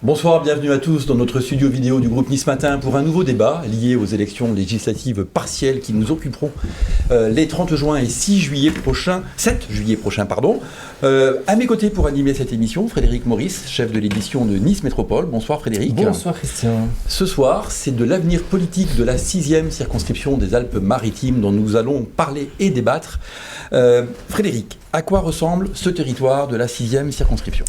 Bonsoir, bienvenue à tous dans notre studio vidéo du groupe Nice Matin pour un nouveau débat lié aux élections législatives partielles qui nous occuperont les 30 juin et 7 juillet prochain. À mes côtés pour animer cette émission, Frédéric Maurice, chef de l'édition de Nice Métropole. Bonsoir Frédéric. Bonsoir Christian. Ce soir, c'est de l'avenir politique de la 6e circonscription des Alpes-Maritimes dont nous allons parler et débattre. Frédéric, à quoi ressemble ce territoire de la 6e circonscription ?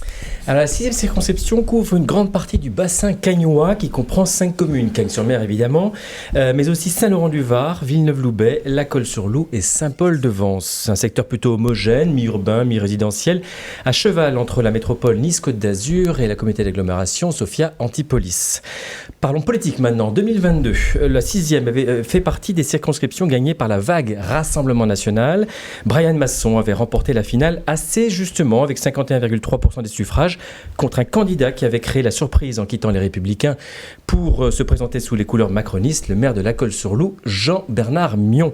Alors, la 6e circonscription couvre une grande partie du bassin cagnois qui comprend 5 communes, Cagnes-sur-Mer évidemment, mais aussi Saint-Laurent-du-Var, Villeneuve-Loubet, La Colle-sur-Loup et Saint-Paul-de-Vence. C'est un secteur plutôt homogène, mi-urbain, mi-résidentiel, à cheval entre la métropole Nice-Côte d'Azur et la communauté d'agglomération Sophia-Antipolis. Parlons politique maintenant. 2022, la 6e avait fait partie des circonscriptions gagnées par la vague Rassemblement National. Brian Masson avait remporté la finale assez justement avec 51,3% des suffrages contre un candidat qui avait créé la surprise en quittant les Républicains pour se présenter sous les couleurs macronistes, le maire de La Colle-sur-Loup, Jean-Bernard Mion.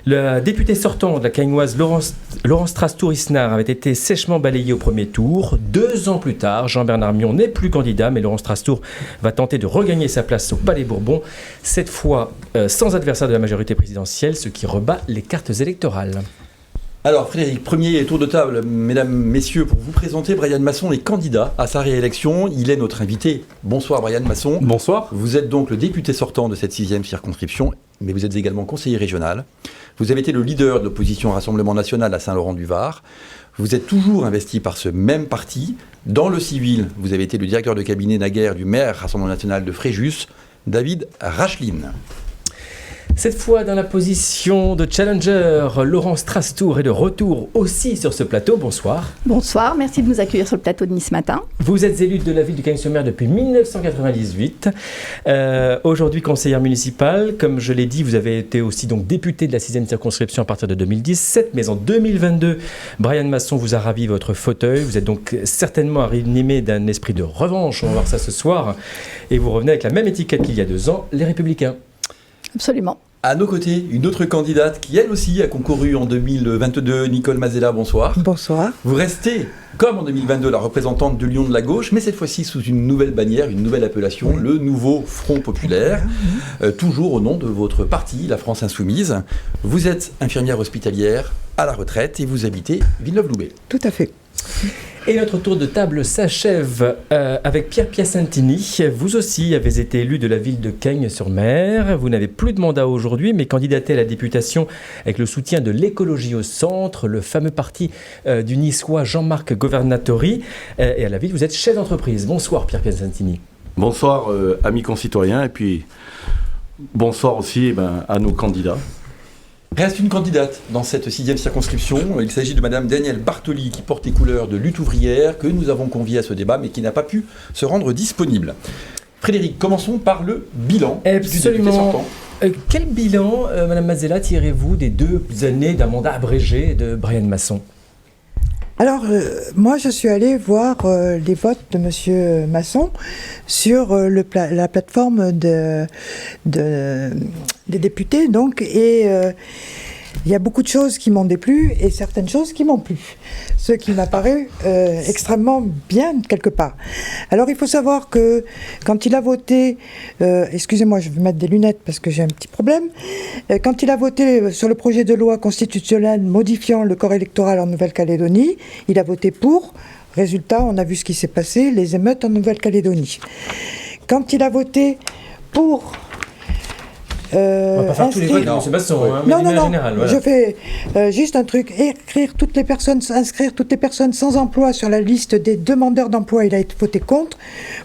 Le député sortant de la cagnoise Laurent Strastour-Isnard avait été sèchement balayé au premier tour. 2 ans plus tard, Jean-Bernard Mion n'est plus candidat, mais Laurent Strastour va tenter de regagner sa place au Palais Bourbon, cette fois sans adversaire de la majorité présidentielle, ce qui rebat les cartes électorales. Alors Frédéric, premier tour de table, mesdames, messieurs, pour vous présenter, Brian Masson est candidat à sa réélection. Il est notre invité. Bonsoir Brian Masson. Bonsoir. Vous êtes donc le député sortant de cette 6e circonscription, mais vous êtes également conseiller régional. Vous avez été le leader de l'opposition Rassemblement National à Saint-Laurent-du-Var. Vous êtes toujours investi par ce même parti. Dans le civil, vous avez été le directeur de cabinet naguère du maire Rassemblement National de Fréjus, David Racheline. Cette fois, dans la position de challenger, Laurent Strastour est de retour aussi sur ce plateau. Bonsoir. Bonsoir, merci de nous accueillir sur le plateau de Nice Matin. Vous êtes élu de la ville de Cagnes-sur-Mer depuis 1998. Aujourd'hui conseillère municipale. Comme je l'ai dit, vous avez été aussi donc député de la 6e circonscription à partir de 2017. Mais en 2022, Brian Masson vous a ravi votre fauteuil. Vous êtes donc certainement animé d'un esprit de revanche. On va voir ça ce soir. Et vous revenez avec la même étiquette qu'il y a 2 ans, les Républicains. Absolument. À nos côtés, une autre candidate qui, elle aussi, a concouru en 2022, Nicole Mazella, bonsoir. Bonsoir. Vous restez, comme en 2022, la représentante de Lyon de la gauche, mais cette fois-ci sous une nouvelle bannière, une nouvelle appellation, le nouveau Front Populaire, toujours au nom de votre parti, la France Insoumise. Vous êtes infirmière hospitalière à la retraite et vous habitez Villeneuve-Loubet. Tout à fait. Et notre tour de table s'achève avec Pierre Piacentini. Vous aussi avez été élu de la ville de Cagnes-sur-Mer. Vous n'avez plus de mandat aujourd'hui, mais candidaté à la députation avec le soutien de l'écologie au centre, le fameux parti du Niçois Jean-Marc Governatori. Et à la ville, vous êtes chef d'entreprise. Bonsoir Pierre Piacentini. Bonsoir amis concitoyens et puis bonsoir aussi à nos candidats. Reste une candidate dans cette 6e circonscription. Il s'agit de Madame Danielle Bartoli qui porte les couleurs de Lutte ouvrière que nous avons conviée à ce débat mais qui n'a pas pu se rendre disponible. Frédéric, commençons par le bilan du député sortant. Quel bilan, Madame Mazella, tirez-vous des 2 années d'un mandat abrégé de Brian Masson ? Alors, moi, je suis allée voir les votes de Monsieur Masson sur la plateforme des députés, donc, et il y a beaucoup de choses qui m'ont déplu et certaines choses qui m'ont plu, ce qui m'a paru extrêmement bien quelque part. Alors il faut savoir que quand il a voté, excusez-moi je vais mettre des lunettes parce que j'ai un petit problème, quand il a voté sur le projet de loi constitutionnelle modifiant le corps électoral en Nouvelle-Calédonie, il a voté pour. Résultat, on a vu ce qui s'est passé, les émeutes en Nouvelle-Calédonie. Quand il a voté pour... on va pas faire tous les votes de M. Masson, mais non, général, voilà. Je fais juste un truc, inscrire toutes les personnes sans emploi sur la liste des demandeurs d'emploi, il a été voté contre.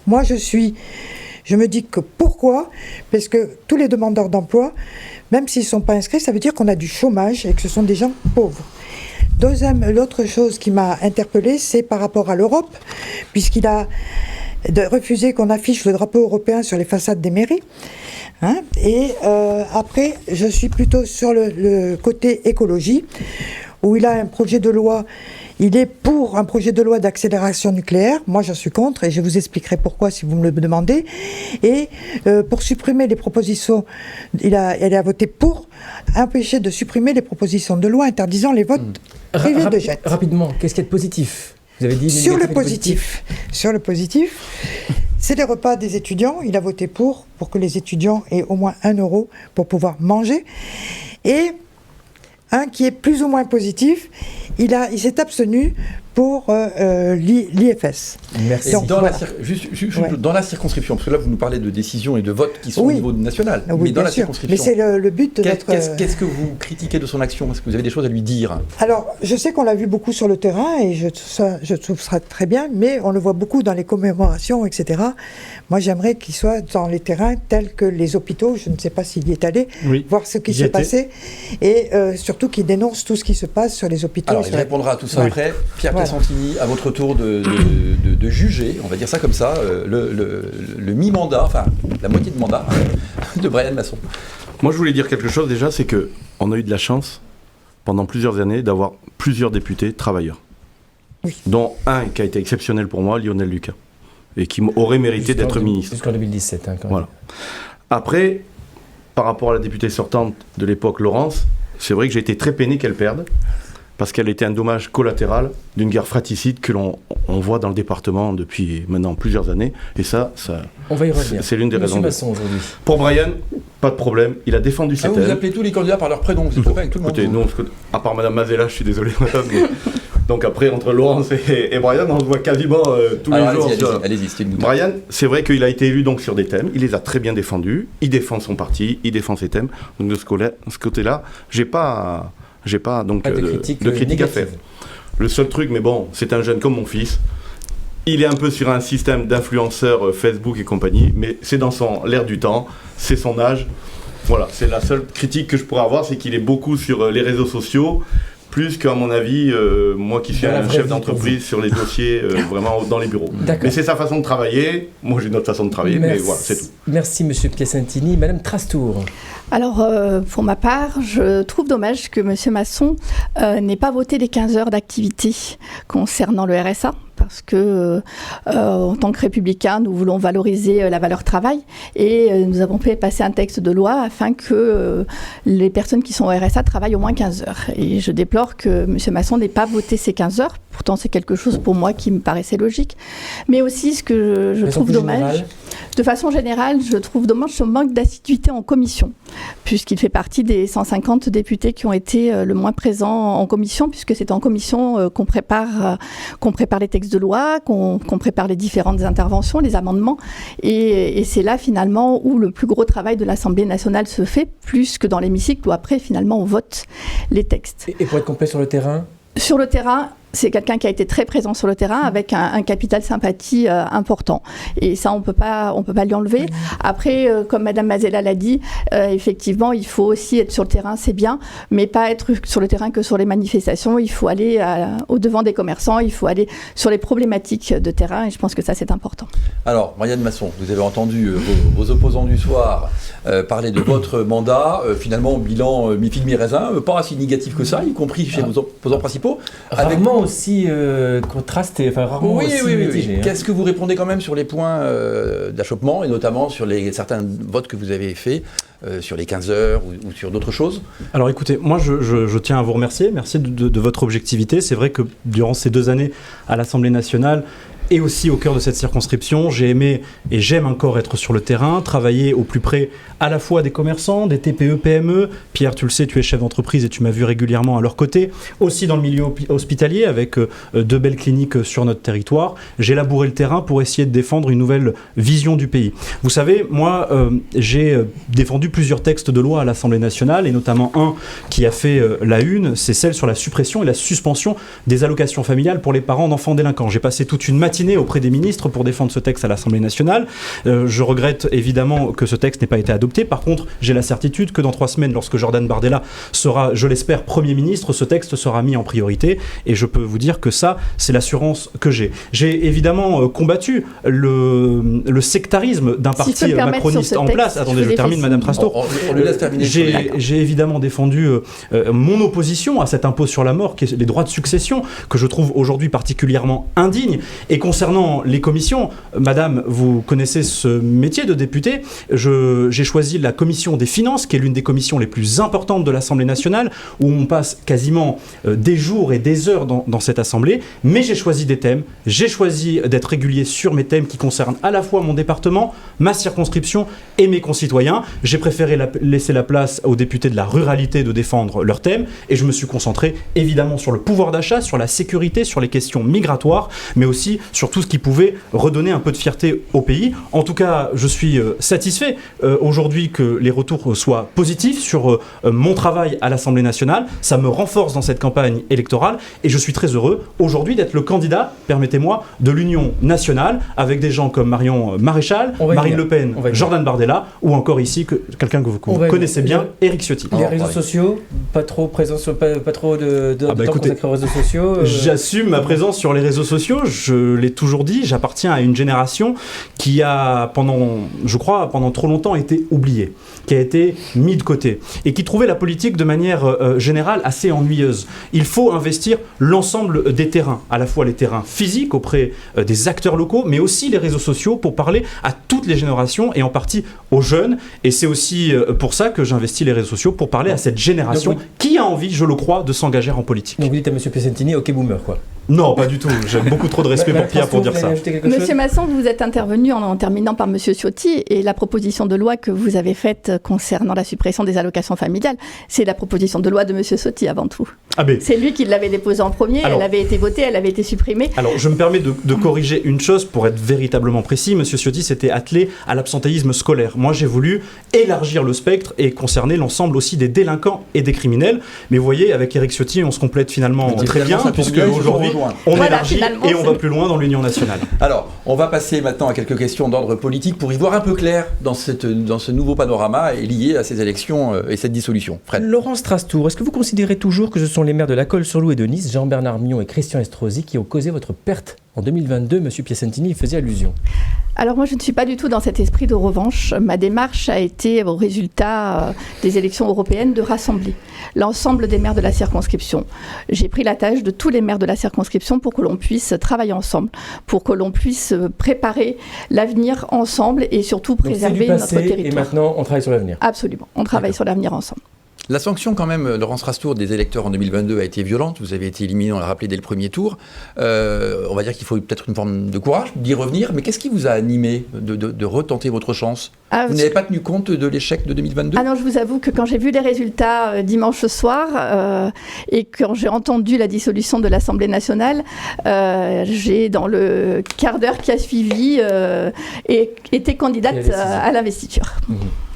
Moi, je me dis que pourquoi ? Parce que tous les demandeurs d'emploi, même s'ils ne sont pas inscrits, ça veut dire qu'on a du chômage et que ce sont des gens pauvres. L'autre chose qui m'a interpellée, c'est par rapport à l'Europe, puisqu'il a refusé qu'on affiche le drapeau européen sur les façades des mairies. Après, je suis plutôt sur le côté écologie, où il a un projet de loi, il est pour un projet de loi d'accélération nucléaire, moi j'en suis contre, et je vous expliquerai pourquoi si vous me le demandez, et pour supprimer les propositions, elle a voté pour empêcher de supprimer les propositions de loi interdisant les votes privés de jet. Rapidement, qu'est-ce qu'il y a de positif ? Vous avez dit Sur le positif, c'est les repas des étudiants. Il a voté pour que les étudiants aient au moins 1 euro pour pouvoir manger. Et un qui est plus ou moins positif, il s'est abstenu pour l'IFS. Merci. Donc, voilà. dans la circonscription, parce que là vous nous parlez de décisions et de votes qui sont au niveau national, Oui, mais dans bien la sûr. circonscription, Mais c'est le but de notre... qu'est-ce que vous critiquez de son action? Est-ce que vous avez des choses à lui dire? Alors, je sais qu'on l'a vu beaucoup sur le terrain et je trouve ça très bien, mais on le voit beaucoup dans les commémorations, etc. Moi, j'aimerais qu'il soit dans les terrains tels que les hôpitaux. Je ne sais pas s'il y est allé, voir ce qui s'est passé et surtout qu'il dénonce tout ce qui se passe sur les hôpitaux. Alors, il répondra à tout ça après. Pierre Cassantini, à votre tour de juger, on va dire ça comme ça, le mi-mandat, enfin la moitié de mandat de Brian Masson. Moi, je voulais dire quelque chose déjà, c'est qu'on a eu de la chance pendant plusieurs années d'avoir plusieurs députés travailleurs, dont un qui a été exceptionnel pour moi, Lionel Lucas, et qui aurait mérité d'être ministre. Jusqu'en 2017, quand même. Voilà. Après, par rapport à la députée sortante de l'époque, Laurence, c'est vrai que j'ai été très peiné qu'elle perde, parce qu'elle était un dommage collatéral d'une guerre fratricide que l'on voit dans le département depuis maintenant plusieurs années. Et ça on va y revenir. C'est l'une des raisons. Masson aujourd'hui. Pour Brian, pas de problème, il a défendu ses thèmes. Vous appelez tous les candidats par leur prénom, vous êtes copain avec tout le monde. Écoutez, non, à part Madame Mazella, je suis désolé, madame. Donc après, entre Laurence et Brian, on se voit quasiment tous les jours. Allez-y, c'est une bouteille. Brian, c'est vrai qu'il a été élu donc sur des thèmes, il les a très bien défendus, il défend son parti, il défend ses thèmes. Donc de ce côté-là, j'ai pas donc de critique à faire. Le seul truc, mais bon, c'est un jeune comme mon fils. Il est un peu sur un système d'influenceurs Facebook et compagnie, mais c'est dans l'air du temps, c'est son âge. Voilà, c'est la seule critique que je pourrais avoir, c'est qu'il est beaucoup sur les réseaux sociaux, plus qu'à mon avis, moi qui suis un chef d'entreprise sur les dossiers, vraiment dans les bureaux. Mais c'est sa façon de travailler, moi j'ai une autre façon de travailler, mais voilà, c'est tout. Merci Monsieur Piacentini. Madame Trastour. Alors, pour ma part, je trouve dommage que M. Masson n'ait pas voté les 15 heures d'activité concernant le RSA, parce que, en tant que républicains, nous voulons valoriser la valeur travail et nous avons fait passer un texte de loi afin que les personnes qui sont au RSA travaillent au moins 15 heures. Et je déplore que M. Masson n'ait pas voté ces 15 heures. Pourtant, c'est quelque chose pour moi qui me paraissait logique. Mais aussi, ce que je trouve dommage, de façon générale, je trouve dommage ce manque d'assiduité en commission, puisqu'il fait partie des 150 députés qui ont été le moins présents en commission, puisque c'est en commission qu'on prépare les textes de loi, qu'on prépare les différentes interventions, les amendements, et c'est là finalement où le plus gros travail de l'Assemblée nationale se fait, plus que dans l'hémicycle où après finalement on vote les textes. Et pour être complet sur le terrain ? Sur le terrain, c'est quelqu'un qui a été très présent sur le terrain avec un capital sympathie important. Et ça, on peut pas lui enlever. Après, comme Madame Mazella l'a dit, effectivement, il faut aussi être sur le terrain, c'est bien, mais pas être sur le terrain que sur les manifestations. Il faut aller au-devant des commerçants, il faut aller sur les problématiques de terrain, et je pense que ça, c'est important. Alors, Brian Masson, vous avez entendu vos opposants du soir parler de votre mandat. Finalement, bilan mi-figue, mi-raisin, pas si négatif que ça, y compris chez vos opposants principaux. Rarement aussi contrasté, enfin rarement aussi mitigé. Qu'est-ce que vous répondez quand même sur les points d'achoppement et notamment sur certains votes que vous avez faits sur les 15 heures ou sur d'autres choses? Alors écoutez, moi je tiens à vous remercier. Merci de votre objectivité. C'est vrai que durant ces 2 années à l'Assemblée nationale, et aussi au cœur de cette circonscription, j'ai aimé et j'aime encore être sur le terrain, travailler au plus près à la fois des commerçants, des TPE, PME. Pierre, tu le sais, tu es chef d'entreprise et tu m'as vu régulièrement à leur côté. Aussi dans le milieu hospitalier, avec 2 belles cliniques sur notre territoire. J'ai labouré le terrain pour essayer de défendre une nouvelle vision du pays. Vous savez, moi, j'ai défendu plusieurs textes de loi à l'Assemblée nationale, et notamment un qui a fait la une, c'est celle sur la suppression et la suspension des allocations familiales pour les parents d'enfants délinquants. J'ai passé toute une matinée auprès des ministres pour défendre ce texte à l'Assemblée nationale. Je regrette évidemment que ce texte n'ait pas été adopté. Par contre, j'ai la certitude que dans 3 semaines, lorsque Jordan Bardella sera, je l'espère, Premier ministre, ce texte sera mis en priorité. Et je peux vous dire que ça, c'est l'assurance que j'ai. J'ai évidemment combattu le sectarisme d'un parti macroniste en place. Attendez, je termine, Madame Trastour. On le laisse terminer. J'ai évidemment défendu mon opposition à cet impôt sur la mort, qui est les droits de succession, que je trouve aujourd'hui particulièrement indigne, et Concernant les commissions, madame, vous connaissez ce métier de député. J'ai choisi la commission des finances, qui est l'une des commissions les plus importantes de l'Assemblée nationale, où on passe quasiment des jours et des heures dans cette assemblée. Mais j'ai choisi des thèmes. J'ai choisi d'être régulier sur mes thèmes qui concernent à la fois mon département, ma circonscription et mes concitoyens. J'ai préféré laisser la place aux députés de la ruralité de défendre leurs thèmes. Et je me suis concentré évidemment sur le pouvoir d'achat, sur la sécurité, sur les questions migratoires, mais aussi sur tout ce qui pouvait redonner un peu de fierté au pays. En tout cas, je suis satisfait aujourd'hui que les retours soient positifs sur mon travail à l'Assemblée nationale. Ça me renforce dans cette campagne électorale et je suis très heureux aujourd'hui d'être le candidat, permettez-moi, de l'Union nationale avec des gens comme Marion Maréchal, Marine Le Pen, Jordan Bardella ou encore ici quelqu'un que vous connaissez bien, Éric Ciotti. Les réseaux sociaux, pas trop présence, pas trop de temps consacré aux réseaux sociaux. J'assume ma présence sur les réseaux sociaux, je l'ai toujours dit, j'appartiens à une génération qui a pendant trop longtemps été oubliée, qui a été mis de côté et qui trouvait la politique de manière générale assez ennuyeuse. Il faut investir l'ensemble des terrains, à la fois les terrains physiques auprès des acteurs locaux, mais aussi les réseaux sociaux pour parler à toutes les générations et en partie aux jeunes. Et c'est aussi pour ça que j'investis les réseaux sociaux, pour parler à cette génération qui a envie, je le crois, de s'engager en politique. Donc vous dites à M. Piacentini, ok boomer quoi. Non, pas du tout. J'ai beaucoup trop de respect pour Pierre pour dire ça. Monsieur Masson, vous êtes intervenu en terminant par Monsieur Ciotti et la proposition de loi que vous avez faite concernant la suppression des allocations familiales, c'est la proposition de loi de Monsieur Ciotti avant tout. C'est lui qui l'avait déposée en premier, elle avait été votée, elle avait été supprimée. Alors, je me permets de corriger une chose pour être véritablement précis. Monsieur Ciotti s'était attelé à l'absentéisme scolaire. Moi, j'ai voulu élargir le spectre et concerner l'ensemble aussi des délinquants et des criminels. Mais vous voyez, avec Éric Ciotti, on se complète finalement très bien, puisque aujourd'hui, on élargit et on va plus loin dans l'Union nationale. Alors, on va passer maintenant à quelques questions d'ordre politique pour y voir un peu clair dans ce nouveau panorama lié à ces élections et cette dissolution. Fred. Laurent Strastour, est-ce que vous considérez toujours que ce sont les maires de La Colle-sur-Loup et de Nice, Jean-Bernard Mion et Christian Estrosi, qui ont causé votre perte en 2022? Monsieur Piacentini y faisait allusion. Alors moi, je ne suis pas du tout dans cet esprit de revanche. Ma démarche a été, au résultat des élections européennes, de rassembler l'ensemble des maires de la circonscription. J'ai pris la tâche de tous les maires de la circonscription pour que l'on puisse travailler ensemble, pour que l'on puisse préparer l'avenir ensemble et surtout préserver notre territoire. Et maintenant, on travaille sur l'avenir. Absolument, on travaille sur l'avenir ensemble. La sanction quand même, Laurent Strastour, des électeurs en 2022 a été violente. Vous avez été éliminé, on l'a rappelé, dès le premier tour. On va dire qu'il faut peut-être une forme de courage d'y revenir. Mais qu'est-ce qui vous a animé de retenter votre chance? Vous n'avez pas tenu compte de l'échec de 2022? Ah non, je vous avoue que quand j'ai vu les résultats dimanche soir et quand j'ai entendu la dissolution de l'Assemblée nationale, j'ai, dans le quart d'heure qui a suivi, été candidate à l'investiture.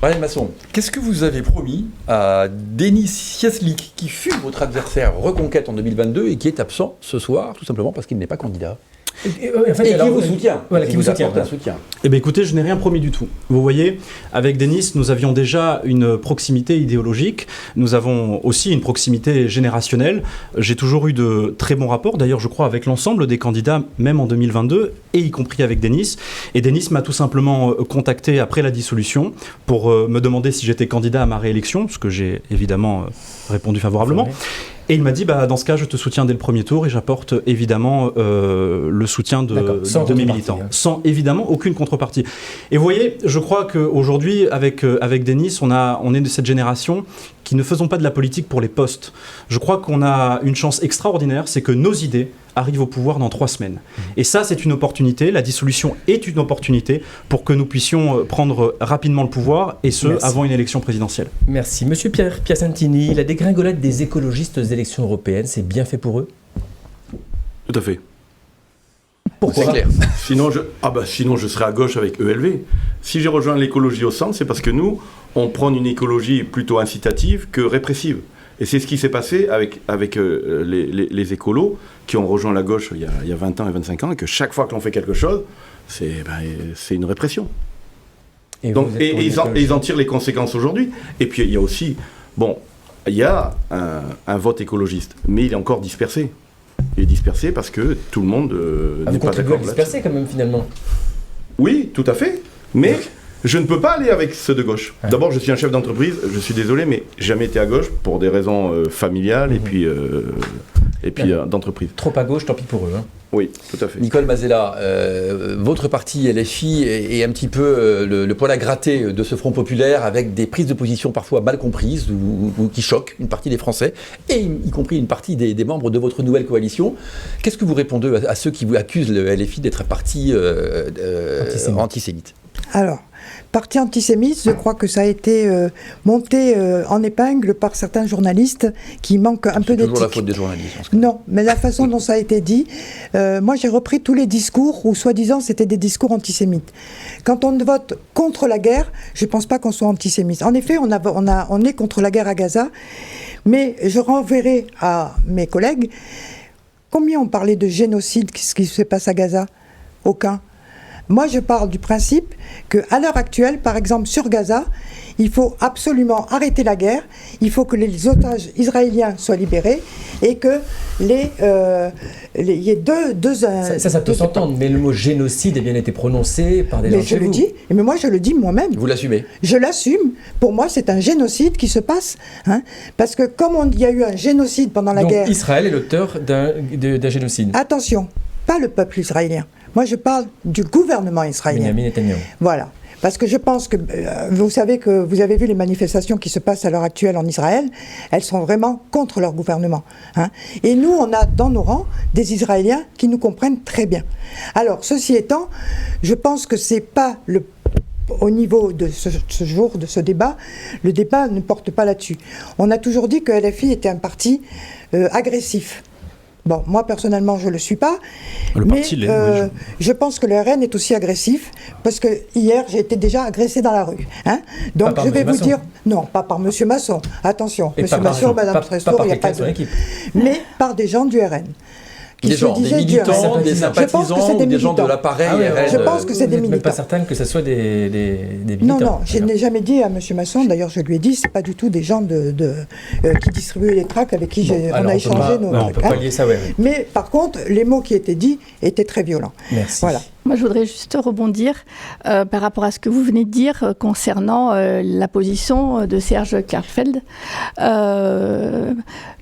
Brian Masson, qu'est-ce que vous avez promis à Denis Cieslik, qui fut votre adversaire Reconquête en 2022 et qui est absent ce soir, tout simplement parce qu'il n'est pas candidat? Et qui vous soutient. Voilà, qui vous soutient. Eh bien écoutez, je n'ai rien promis du tout. Vous voyez, avec Denis, nous avions déjà une proximité idéologique, nous avons aussi une proximité générationnelle. J'ai toujours eu de très bons rapports, d'ailleurs je crois avec l'ensemble des candidats, même en 2022, et y compris avec Denis. Et Denis m'a tout simplement contacté après la dissolution pour me demander si j'étais candidat à ma réélection, ce que j'ai évidemment répondu favorablement. Et il m'a dit, dans ce cas, je te soutiens dès le premier tour et j'apporte évidemment le soutien de mes militants. Sans évidemment aucune contrepartie. Et vous voyez, je crois qu'aujourd'hui, avec Denis, on est de cette génération qui ne faisons pas de la politique pour les postes. Je crois qu'on a une chance extraordinaire, c'est que nos idées arrivent au pouvoir dans 3 semaines. Et ça, c'est une opportunité. La dissolution est une opportunité pour que nous puissions prendre rapidement le pouvoir, et ce, avant une élection présidentielle. Merci. Monsieur Pierre Piacentini, la dégringolade des écologistes aux élections européennes, c'est bien fait pour eux? Tout à fait. Pourquoi? C'est clair. Sinon, je serais à gauche avec ELV. Si j'ai rejoint l'écologie au centre, c'est parce que nous, on prône une écologie plutôt incitative que répressive. Et c'est ce qui s'est passé avec les écolos qui ont rejoint la gauche il y a 20 ans et 25 ans, et que chaque fois que l'on fait quelque chose, c'est une répression. Et ils en tirent les conséquences aujourd'hui. Et puis il y a aussi, il y a un vote écologiste, mais il est encore dispersé. Il est dispersé parce que tout le monde n'est pas d'accord. Vous dispersé quand même finalement. Oui, tout à fait. Mais je ne peux pas aller avec ceux de gauche. Ouais. D'abord, je suis un chef d'entreprise, je suis désolé, mais j'ai jamais été à gauche pour des raisons familiales et puis et puis d'entreprises. Trop à gauche, tant pis pour eux. Hein. Oui, tout à fait. Nicole Mazella, votre parti LFI est un petit peu le poil à gratter de ce Front populaire, avec des prises de position parfois mal comprises ou qui choquent une partie des Français, et y compris une partie des membres de votre nouvelle coalition. Qu'est-ce que vous répondez à ceux qui vous accusent le LFI d'être un parti antisémite ? Alors, parti antisémite, je crois que ça a été monté en épingle par certains journalistes qui manquent un peu d'éthique. C'est toujours la faute des journalistes. Non, mais la façon dont ça a été dit, moi j'ai repris tous les discours où soi-disant c'était des discours antisémites. Quand on vote contre la guerre, je ne pense pas qu'on soit antisémite. En effet, on est contre la guerre à Gaza, mais je renverrai à mes collègues, combien on parlait de génocide, ce qui se passe à Gaza ? Aucun. Moi, je parle du principe qu'à l'heure actuelle, par exemple sur Gaza, il faut absolument arrêter la guerre, il faut que les otages israéliens soient libérés et que il y ait deux ça peut s'entendre, mais le mot génocide a bien été prononcé par des gens chez vous. Mais moi, je le dis moi-même. Vous l'assumez ? Je l'assume. Pour moi, c'est un génocide qui se passe. Hein, parce que comme il y a eu un génocide pendant la guerre... Donc Israël est l'auteur d'un génocide. Attention, pas le peuple israélien. Moi, je parle du gouvernement israélien. Benjamin Netanyahu. Voilà. Parce que je pense que, vous savez que vous avez vu les manifestations qui se passent à l'heure actuelle en Israël, elles sont vraiment contre leur gouvernement. Hein. Et nous, on a dans nos rangs des Israéliens qui nous comprennent très bien. Alors, ceci étant, je pense que c'est pas au niveau de ce jour, de ce débat, le débat ne porte pas là-dessus. On a toujours dit que LFI était un parti agressif. Bon, moi personnellement, je ne le suis pas, je pense que le RN est aussi agressif, parce que hier, j'ai été déjà agressée dans la rue. Hein. Donc je vais vous dire, non, pas par M. Masson, attention, M. Masson, Mme Trestor, il n'y a pas de... Mais par des gens du RN. Des militants, des sympathisants ou des gens de l'appareil RN. Je pense que c'est des militants. Vous n'êtes pas certaine que ce soit des militants? Non, je n'ai jamais dit à M. Masson, d'ailleurs je lui ai dit, ce n'est pas du tout des gens qui distribuaient les tracts avec qui on a échangé nos trucs. On ne peut pas lier ça, oui. Mais par contre, les mots qui étaient dits étaient très violents. Merci. Voilà. Moi, je voudrais juste rebondir par rapport à ce que vous venez de dire concernant la position de Serge Karlfeld,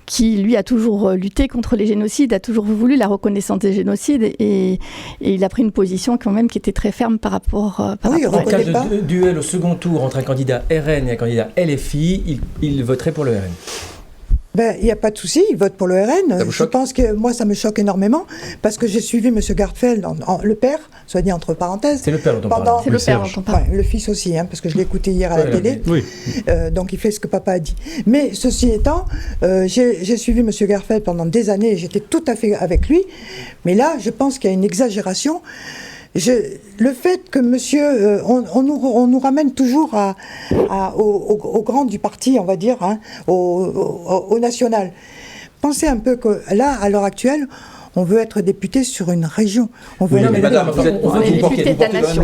qui, lui, a toujours lutté contre les génocides, a toujours voulu la reconnaissance des génocides, et il a pris une position quand même qui était très ferme par rapport à... En cas de duel au second tour entre un candidat RN et un candidat LFI, il voterait pour le RN. Il n'y a pas de souci, il vote pour le RN. Je pense que moi, ça me choque énormément, parce que j'ai suivi M. Gartfeld, le père, soit dit entre parenthèses. C'est le père dont on parle. C'est le père dont on parle. Le fils aussi, hein, parce que je l'ai écouté hier à la télé. Oui. Donc il fait ce que papa a dit. Mais ceci étant, j'ai suivi M. Gartfeld pendant des années, et j'étais tout à fait avec lui. Mais là, je pense qu'il y a une exagération. Le fait que monsieur, on nous ramène toujours au grand du parti, on va dire, hein, au national. Pensez un peu que là, à l'heure actuelle, on veut être député sur une région. On veut madame, on est député de la nation.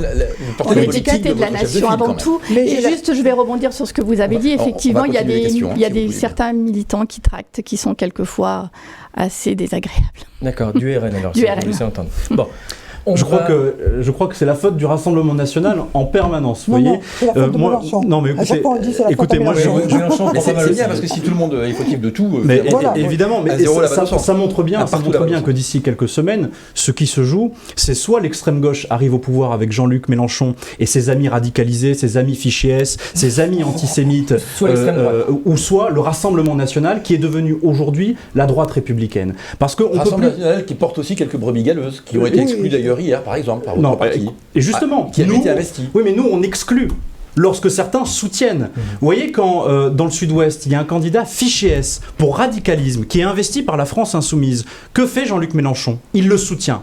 On est député de la nation avant tout. Et juste, je vais rebondir sur ce que vous avez dit. Effectivement, il y a certains militants qui tractent, qui sont quelquefois assez désagréables. D'accord, du RN alors, du si RN. vous laissez entendre. Bon. Je crois que c'est la faute du Rassemblement national en permanence. Vous voyez, c'est la faute de Mélenchon. Non, mais écoutez, moi, c'est bien parce que si tout le monde est fautif de tout, mais évidemment, mais ça montre bien que d'ici quelques semaines, ce qui se joue, c'est soit l'extrême gauche arrive au pouvoir avec Jean-Luc Mélenchon et ses amis radicalisés, ses amis fichiers S, ses amis antisémites, ou soit le Rassemblement national qui est devenu aujourd'hui la droite républicaine. Parce que Rassemblement national qui porte aussi quelques brebis galeuses qui ont été exclues d'ailleurs hier, par exemple, par votre parti. Et justement, qui avait été investi. Oui, mais nous, on exclut lorsque certains soutiennent. Vous voyez, quand dans le Sud-Ouest, il y a un candidat fiché S pour radicalisme qui est investi par la France insoumise, que fait Jean-Luc Mélenchon ? Il le soutient.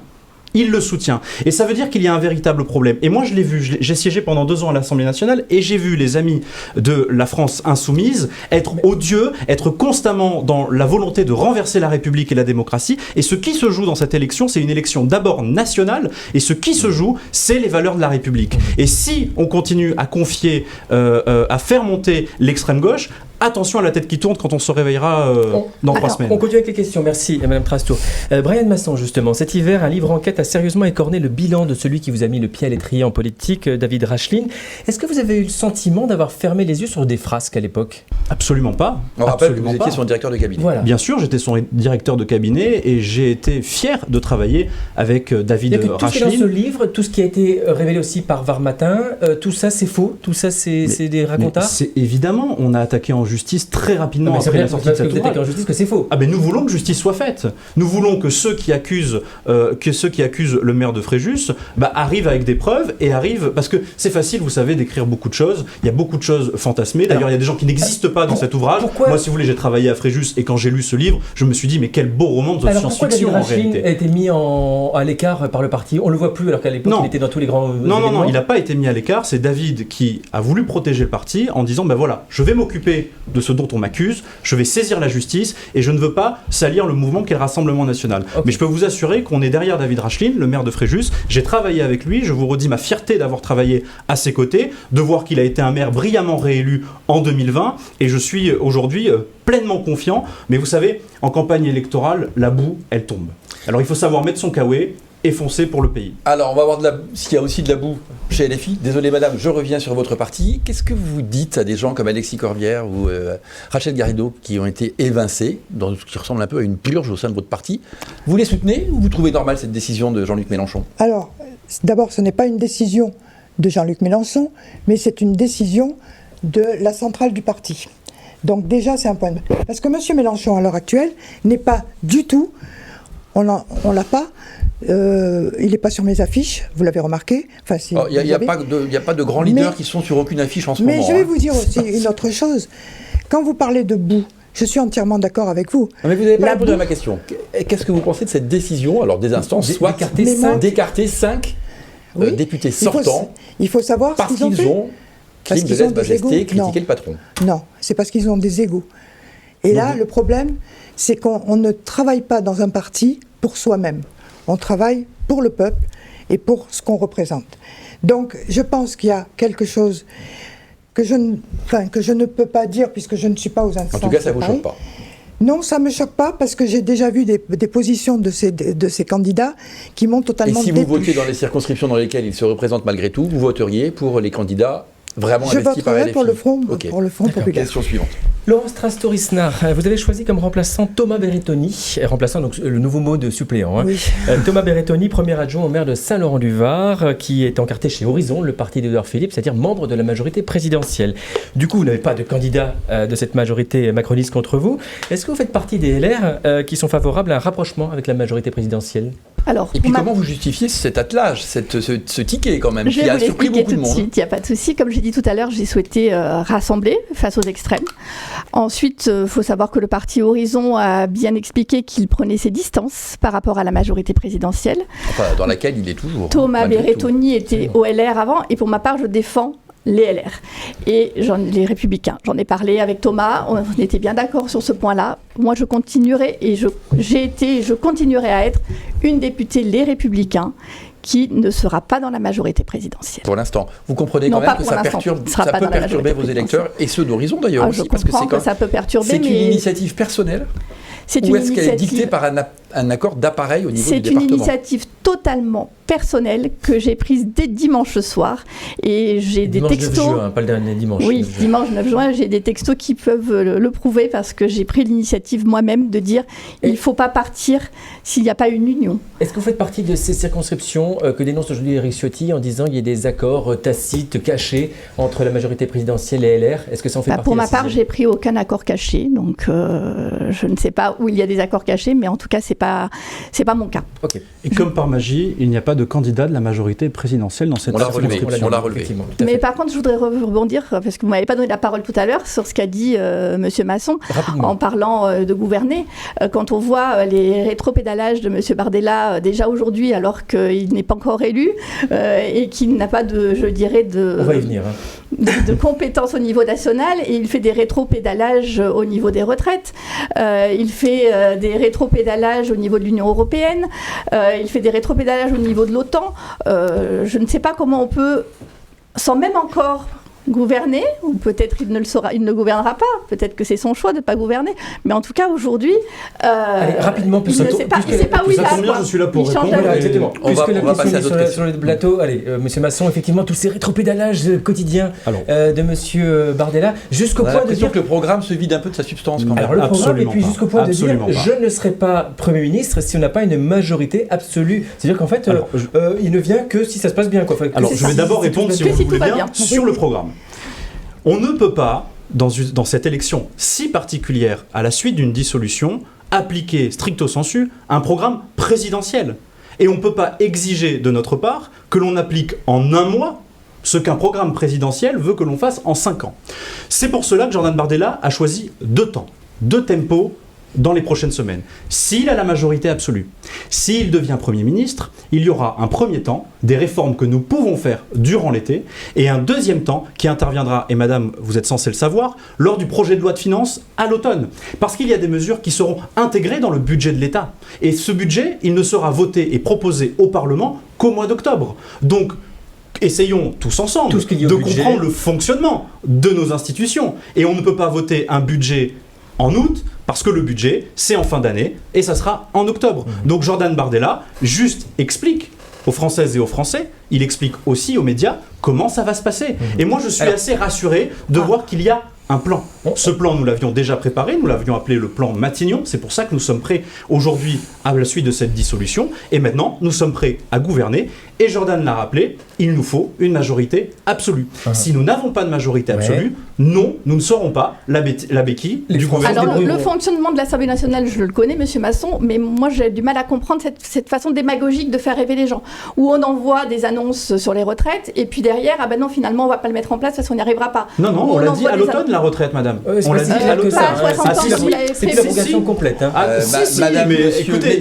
Il le soutient. Et ça veut dire qu'il y a un véritable problème. Et moi, je l'ai vu. J'ai siégé pendant 2 ans à l'Assemblée nationale et j'ai vu les amis de la France insoumise être odieux, être constamment dans la volonté de renverser la République et la démocratie. Et ce qui se joue dans cette élection, c'est une élection d'abord nationale. Et ce qui se joue, c'est les valeurs de la République. Et si on continue à confier, à faire monter l'extrême gauche, attention à la tête qui tourne quand on se réveillera dans 3 semaines. On continue avec les questions, merci Madame Trastour. Brian Masson, justement, cet hiver, un livre enquête a sérieusement écorné le bilan de celui qui vous a mis le pied à l'étrier en politique, David Rachlin. Est-ce que vous avez eu le sentiment d'avoir fermé les yeux sur des frasques à l'époque ? Absolument pas. On rappelle que vous étiez son directeur de cabinet. Voilà. Bien sûr, j'étais son directeur de cabinet et j'ai été fier de travailler avec David Rachlin. Tout ce qui est dans ce livre, tout ce qui a été révélé aussi par Var Matin, tout ça c'est faux, tout ça c'est des racontards. C'est évidemment, on a attaqué en justice très rapidement après la sortie de cet ouvrage. En justice que c'est faux. Ah ben nous voulons que justice soit faite. Nous voulons que ceux qui accusent le maire de Fréjus arrivent avec des preuves et arrivent parce que c'est facile, vous savez, d'écrire beaucoup de choses. Il y a beaucoup de choses fantasmées. D'ailleurs, il y a des gens qui n'existent pas dans cet ouvrage. Moi, si vous voulez, j'ai travaillé à Fréjus et quand j'ai lu ce livre, je me suis dit mais quel beau roman de science-fiction en réalité. David Rachlin a été mis à l'écart par le parti. On le voit plus alors qu'à l'époque il était dans tous les grands événements. Non, il n'a pas été mis à l'écart. C'est David qui a voulu protéger le parti en disant voilà, je vais m'occuper de ce dont on m'accuse, je vais saisir la justice et je ne veux pas salir le mouvement qu'est le Rassemblement National. Okay. Mais je peux vous assurer qu'on est derrière David Rachlin, le maire de Fréjus. J'ai travaillé avec lui, je vous redis ma fierté d'avoir travaillé à ses côtés, de voir qu'il a été un maire brillamment réélu en 2020 et je suis aujourd'hui pleinement confiant. Mais vous savez, en campagne électorale, la boue, elle tombe. Alors il faut savoir mettre son kawé et foncer pour le pays. Alors, on va voir s'il y a aussi de la boue chez LFI. Désolé madame, je reviens sur votre parti. Qu'est-ce que vous dites à des gens comme Alexis Corbière ou Rachel Garrido qui ont été évincés dans ce qui ressemble un peu à une purge au sein de votre parti? Vous les soutenez ou vous trouvez normale cette décision de Jean-Luc Mélenchon? Alors, d'abord, ce n'est pas une décision de Jean-Luc Mélenchon, mais c'est une décision de la centrale du parti. Donc déjà, c'est un point de... Parce que M. Mélenchon, à l'heure actuelle, n'est pas du tout... On l'a pas... il n'est pas sur mes affiches, vous l'avez remarqué. Enfin, il n'y a pas de grands leaders qui sont sur aucune affiche en ce moment. Mais je vais vous dire aussi une autre chose. Quand vous parlez de boue, je suis entièrement d'accord avec vous. Mais vous n'avez pas répondu à ma question. Qu'est-ce que vous pensez de cette décision, alors des instances, soit d'écarter 5 députés sortants, il faut savoir parce qu'ils ont crime de lèse-majesté, critiqué le patron? Non, c'est parce qu'ils ont des égos. Et là, le problème, c'est qu'on ne travaille pas dans un parti pour soi-même. On travaille pour le peuple et pour ce qu'on représente. Donc, je pense qu'il y a quelque chose que je ne peux pas dire puisque je ne suis pas aux instances. En tout cas, ça ne vous choque pas? Non, ça ne me choque pas parce que j'ai déjà vu des positions de ces candidats qui m'ont totalement déplu. Et si vous votez dans les circonscriptions dans lesquelles ils se représentent malgré tout, vous voteriez pour les candidats vraiment investis par LFI? Je voterai pour le Front populaire. Question suivante. Laurence Trastour-Isnard, vous avez choisi comme remplaçant Thomas Berrettoni, remplaçant donc le nouveau mot de suppléant. Oui. Thomas Berrettoni, premier adjoint au maire de Saint-Laurent-du-Var, qui est encarté chez Horizon, le parti d'Édouard Philippe, c'est-à-dire membre de la majorité présidentielle. Du coup, vous n'avez pas de candidat de cette majorité macroniste contre vous. Est-ce que vous faites partie des LR qui sont favorables à un rapprochement avec la majorité présidentielle? Alors, et puis comment vous justifiez cet attelage, ce ticket quand même, qui a surpris beaucoup de monde? Il n'y a pas de souci. Comme j'ai dit tout à l'heure, j'ai souhaité rassembler face aux extrêmes. Ensuite, il faut savoir que le parti Horizon a bien expliqué qu'il prenait ses distances par rapport à la majorité présidentielle. Enfin, dans laquelle il est toujours. Thomas Berrettoni était au LR avant, et pour ma part, je défends les LR et les Républicains. J'en ai parlé avec Thomas, on était bien d'accord sur ce point-là. Moi, je continuerai et je continuerai à être une députée Les Républicains qui ne sera pas dans la majorité présidentielle. Pour l'instant. Vous comprenez quand même que ça peut perturber vos électeurs et ceux d'Horizon d'ailleurs aussi, parce que ça peut perturber. C'est une initiative personnelle? Ou est-ce qu'elle est dictée par un accord d'appareil au niveau du département? C'est une initiative totalement personnelle que j'ai prise dès dimanche soir. Et j'ai des textos... Dimanche 9 juin, pas le dernier dimanche. Oui, dimanche 9 juin, j'ai des textos qui peuvent le prouver parce que j'ai pris l'initiative moi-même de dire il ne faut pas partir s'il n'y a pas une union. Est-ce que vous faites partie de ces circonscriptions que dénonce aujourd'hui Éric Ciotti en disant qu'il y a des accords tacites, cachés entre la majorité présidentielle et LR? Est-ce que ça en fait partie? Pour ma part, j'ai pris aucun accord caché, donc je ne sais pas où il y a des accords cachés, mais en tout cas, c'est pas mon cas. Okay. Et comme par magie, il n'y a pas de candidat de la majorité présidentielle dans cette circonscription. On l'a relevé. Mais par contre, je voudrais rebondir, parce que vous ne m'avez pas donné la parole tout à l'heure, sur ce qu'a dit M. Masson, en parlant de gouverner. Quand on voit les rétropédalages de M. Bardella, déjà aujourd'hui, alors qu'il n'est pas encore élu, et qu'il n'a pas de, je dirais, on va y venir, de compétences au niveau national, et il fait des rétropédalages au niveau des retraites, il fait des rétropédalages au niveau de l'Union européenne, il fait des rétropédalages au niveau de l'OTAN. Je ne sais pas comment on peut, sans même encore gouverner, ou peut-être il ne gouvernera pas, peut-être que c'est son choix de ne pas gouverner, mais en tout cas aujourd'hui, allez, rapidement, il ne sait pas où il va. Je suis là pour répondre. Voilà, exactement. On va passer à d'autres questions. Sur le plateau, allez, Monsieur Masson, effectivement, tous ces rétropédalages quotidiens de Monsieur Bardella, jusqu'au point de dire que le programme se vide un peu de sa substance quand même. Alors le programme, et puis jusqu'au point de dire, Absolument pas. je ne serai pas Premier ministre si on n'a pas une majorité absolue. C'est-à-dire qu'en fait, il ne vient que si ça se passe bien, quoi. Alors, je vais d'abord répondre, si vous voulez bien, sur le programme. On ne peut pas, dans cette élection si particulière, à la suite d'une dissolution, appliquer stricto sensu un programme présidentiel. Et on ne peut pas exiger de notre part que l'on applique en un mois ce qu'un programme présidentiel veut que l'on fasse en 5 ans. C'est pour cela que Jordan Bardella a choisi 2 temps, 2 tempos dans les prochaines semaines. S'il a la majorité absolue, s'il devient Premier ministre, il y aura un premier temps, des réformes que nous pouvons faire durant l'été, et un deuxième temps qui interviendra, et madame, vous êtes censée le savoir, lors du projet de loi de finances à l'automne. Parce qu'il y a des mesures qui seront intégrées dans le budget de l'État. Et ce budget, il ne sera voté et proposé au Parlement qu'au mois d'octobre. Donc, essayons tous ensemble de comprendre le fonctionnement de nos institutions. Et on ne peut pas voter un budget en août, parce que le budget, c'est en fin d'année, et ça sera en octobre. Donc Jordan Bardella, juste explique aux Françaises et aux Français, il explique aussi aux médias comment ça va se passer. Et moi, je suis assez rassuré de voir qu'il y a un plan. Ce plan, nous l'avions déjà préparé, nous l'avions appelé le plan Matignon. C'est pour ça que nous sommes prêts aujourd'hui à la suite de cette dissolution. Et maintenant, nous sommes prêts à gouverner. Et Jordan l'a rappelé, il nous faut une majorité absolue. Si nous n'avons pas de majorité absolue, non, nous ne serons pas la béquille du gouvernement. Alors, le fonctionnement de l'Assemblée nationale, je le connais, Monsieur Masson, mais moi, j'ai du mal à comprendre cette façon démagogique de faire rêver les gens. Où on envoie des annonces sur les retraites, et puis derrière, ah ben non, finalement, on ne va pas le mettre en place parce qu'on n'y arrivera pas. Non, non, on l'a dit à l'automne, la retraite, madame. On l'a dit à l'automne. C'est l'abrogation complète. Madame, mais écoutez,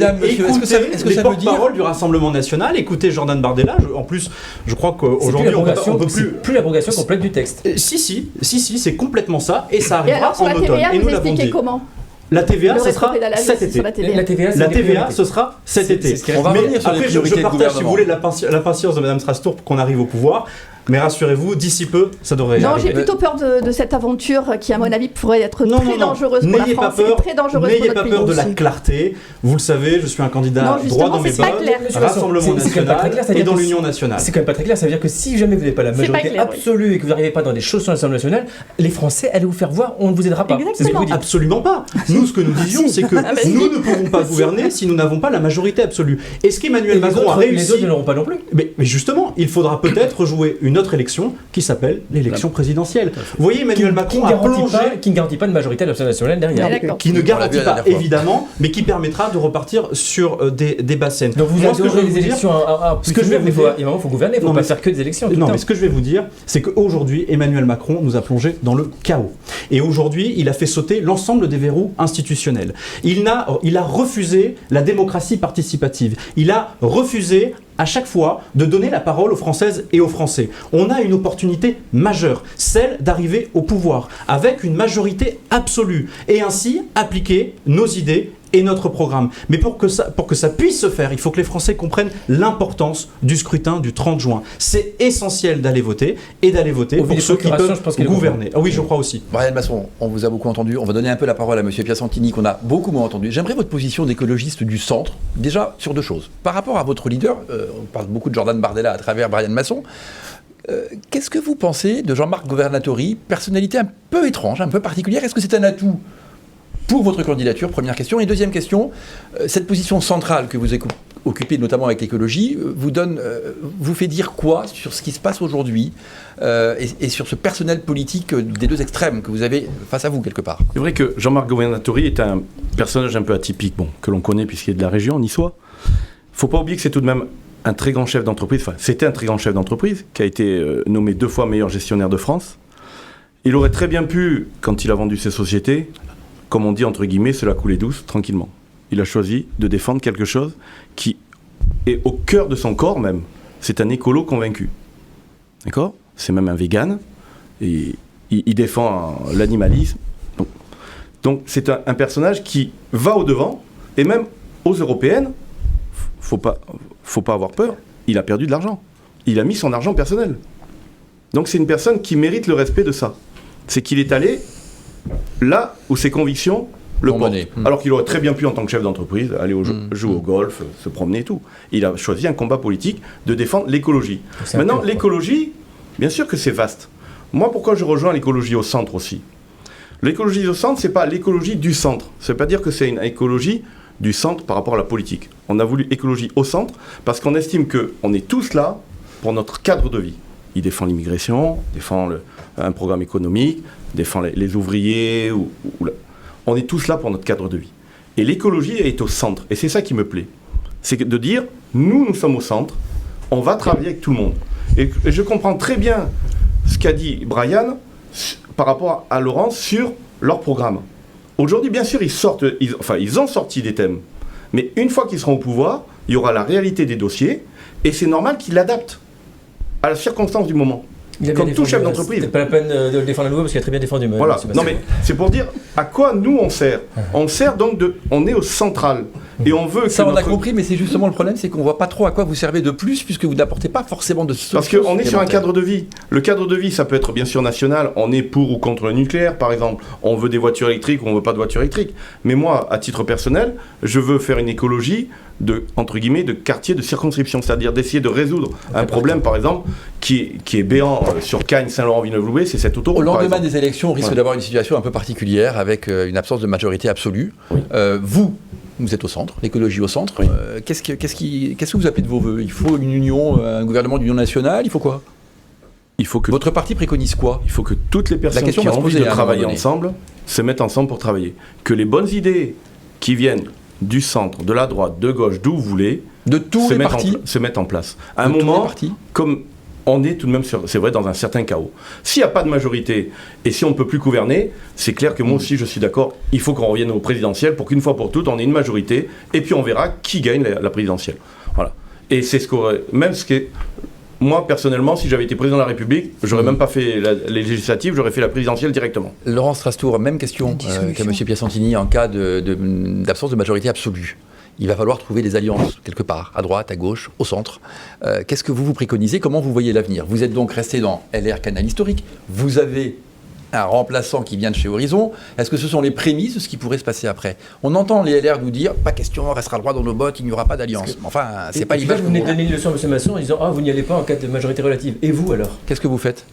les porte-parole du Rassemblement national, écoutez Jordan Bardella, en plus, je crois qu'aujourd'hui, on ne peut plus l'abrogation complète du texte. Si, c'est complètement ça, et ça arrivera en automne. Et nous l'avons dit. Comment la TVA, ce sera cet été. La TVA, ce sera cet été. On va revenir sur les priorités du gouvernement. Je partage, si vous voulez, l'impatience de Mme Strasbourg pour qu'on arrive au pouvoir. Mais rassurez-vous, d'ici peu, ça devrait arriver. Non, j'ai plutôt peur de cette aventure qui, à mon avis, pourrait être très dangereuse pour la France et très dangereuse pour notre pays. N'ayez pas peur de la clarté. Vous le savez, je suis un candidat droit dans mes bottes, Rassemblement national et dans l'Union nationale. C'est quand même pas très clair. Ça veut dire que si jamais vous n'avez pas la majorité absolue et que vous n'arrivez pas dans les choses sur l'Assemblée nationale, les Français allez vous faire voir, on ne vous aidera pas. C'est ce que vous dites. Absolument pas. Nous, ce que nous disions, c'est que nous ne pouvons pas gouverner si nous n'avons pas la majorité absolue. Est-ce qu'Emmanuel Macron a réussi ? Les autres ne l'auront pas non plus. Mais justement, il faudra peut-être jouer une autre élection qui s'appelle l'élection présidentielle. Vous voyez, Emmanuel Macron a plongé... Qui ne garantit pas de majorité à l'Assemblée nationale derrière. Qui ne garantit pas, évidemment, mais qui permettra de repartir sur des bas scènes. Donc vous adorez les élections ce que je vais vous dire, il faut gouverner, il ne faut pas faire que des élections. Non, mais ce que je vais vous dire, c'est qu'aujourd'hui, Emmanuel Macron nous a plongé dans le chaos. Et aujourd'hui, il a fait sauter l'ensemble des verrous institutionnels. Il a refusé la démocratie participative. Il a refusé à chaque fois de donner la parole aux Françaises et aux Français. On a une opportunité majeure, celle d'arriver au pouvoir avec une majorité absolue et ainsi appliquer nos idées et notre programme. Mais pour que ça puisse se faire, il faut que les Français comprennent l'importance du scrutin du 30 juin. C'est essentiel d'aller voter et d'aller voter pour ceux qui peuvent gouverner. Oui, je crois aussi. Brian Masson, on vous a beaucoup entendu. On va donner un peu la parole à M. Piacentini, qu'on a beaucoup moins entendu. J'aimerais votre position d'écologiste du centre, déjà sur 2 choses. Par rapport à votre leader, on parle beaucoup de Jordan Bardella à travers Brian Masson. Qu'est-ce que vous pensez de Jean-Marc Governatori, personnalité un peu étrange, un peu particulière? Est-ce que c'est un atout pour votre candidature? Première question. Et deuxième question, cette position centrale que vous occupez, notamment avec l'écologie, vous fait dire quoi sur ce qui se passe aujourd'hui et sur ce personnel politique des 2 extrêmes que vous avez face à vous, quelque part? C'est vrai que Jean-Marc Governatori est un personnage un peu atypique, que l'on connaît puisqu'il est de la région niçois. Il ne faut pas oublier que c'est tout de même un très grand chef d'entreprise, c'était un très grand chef d'entreprise qui a été nommé 2 fois meilleur gestionnaire de France. Il aurait très bien pu, quand il a vendu ses sociétés, comme on dit entre guillemets, se la couler douce, tranquillement. Il a choisi de défendre quelque chose qui est au cœur de son corps même. C'est un écolo convaincu. D'accord ? C'est même un vegan. Et il défend l'animalisme. Donc c'est un personnage qui va au-devant, et même aux européennes, faut pas avoir peur, il a perdu de l'argent. Il a mis son argent personnel. Donc c'est une personne qui mérite le respect de ça. C'est qu'il est allé là où ses convictions le portent. Alors qu'il aurait très bien pu, en tant que chef d'entreprise, aller jouer au golf, se promener et tout. Il a choisi un combat politique de défendre l'écologie. Maintenant, l'écologie, bien sûr que c'est vaste. Moi, pourquoi je rejoins l'écologie au centre aussi ? L'écologie au centre, c'est pas l'écologie du centre. Ça veut pas dire que c'est une écologie du centre par rapport à la politique. On a voulu écologie au centre parce qu'on estime qu'on est tous là pour notre cadre de vie. Il défend l'immigration, défend un programme économique, défend les ouvriers. On est tous là pour notre cadre de vie. Et l'écologie est au centre. Et c'est ça qui me plaît. C'est de dire, nous sommes au centre, on va travailler avec tout le monde. Et je comprends très bien ce qu'a dit Brian par rapport à Laurence sur leur programme. Aujourd'hui, bien sûr, ils ont sorti des thèmes. Mais une fois qu'ils seront au pouvoir, il y aura la réalité des dossiers. Et c'est normal qu'ils l'adaptent à la circonstance du moment. Comme tout chef d'entreprise. C'est pas la peine de le défendre à nouveau parce qu'il a très bien défendu. Voilà. Non mais c'est pour dire à quoi nous on sert. On sert donc on est au central et on veut. Ça on a compris, mais c'est justement le problème, c'est qu'on voit pas trop à quoi vous servez de plus puisque vous n'apportez pas forcément de solution. Parce qu'on est sur un cadre de vie. Le cadre de vie, ça peut être bien sûr national. On est pour ou contre le nucléaire, par exemple. On veut des voitures électriques ou on veut pas de voitures électriques. Mais moi, à titre personnel, je veux faire une écologie entre guillemets, de quartier de circonscription, c'est-à-dire d'essayer de résoudre un problème, par exemple, qui est béant sur Cagnes, Saint-Laurent, Villeneuve-Loubet, c'est cette autoroute. Au lendemain des élections, on risque d'avoir une situation un peu particulière avec une absence de majorité absolue. Oui. Vous êtes au centre, l'écologie au centre. Oui. Qu'est-ce que vous appelez de vos voeux ? Il faut une union, un gouvernement d'union nationale, il faut quoi ? Votre parti préconise quoi ? Il faut que toutes les personnes qui ont envie de travailler ensemble se mettent ensemble pour travailler. Que les bonnes idées qui viennent du centre, de la droite, de gauche, d'où vous voulez, de tous les partis se mettent en place. À un moment, comme on est tout de même, c'est vrai, dans un certain chaos. S'il n'y a pas de majorité et si on ne peut plus gouverner, c'est clair que moi aussi je suis d'accord, il faut qu'on revienne au présidentiel pour qu'une fois pour toutes on ait une majorité et puis on verra qui gagne la présidentielle. Voilà. Et c'est moi, personnellement, si j'avais été président de la République, j'aurais même pas fait les législatives, j'aurais fait la présidentielle directement. Laurence Rastour, même question qu'à M. Piacentini en cas d'absence de majorité absolue. Il va falloir trouver des alliances quelque part, à droite, à gauche, au centre. Qu'est-ce que vous préconisez ? Comment vous voyez l'avenir ? Vous êtes donc resté dans LR Canal Historique. Vous avez un remplaçant qui vient de chez Horizon. Est-ce que ce sont les prémices de ce qui pourrait se passer après ? On entend les LR nous dire, pas question, on restera droit dans nos bottes, il n'y aura pas d'alliance. Enfin, c'est pas l'image. Vous venez de donner une leçon à M. Masson en disant, vous n'y allez pas en cas de majorité relative. Et vous alors ? Qu'est-ce que vous faites ?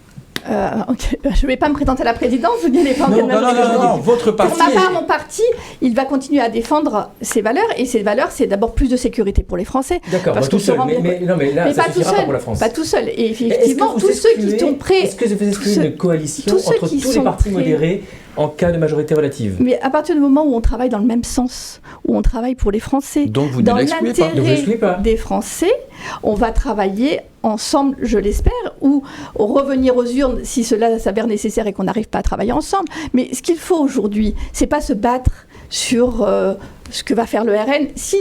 Okay. Je ne vais pas me présenter à la présidence, vous n'y allez pas en cas de majorité relative. Non, votre parti. Pour ma part, mon parti, il va continuer à défendre ses valeurs, et ses valeurs, c'est d'abord plus de sécurité pour les Français. D'accord, tout seul, mais là, ça ne suffira pas pour la France. Pas tout seul, et effectivement, tous ceux qui sont prêts... Est-ce que vous excluez une coalition entre tous les partis modérés en cas de majorité relative ? Mais à partir du moment où on travaille dans le même sens, où on travaille pour les Français, donc vous dans l'intérêt des Français, on va travailler ensemble, je l'espère, ou revenir aux urnes si cela s'avère nécessaire et qu'on n'arrive pas à travailler ensemble. Mais ce qu'il faut aujourd'hui, c'est pas se battre sur ce que va faire le RN. Si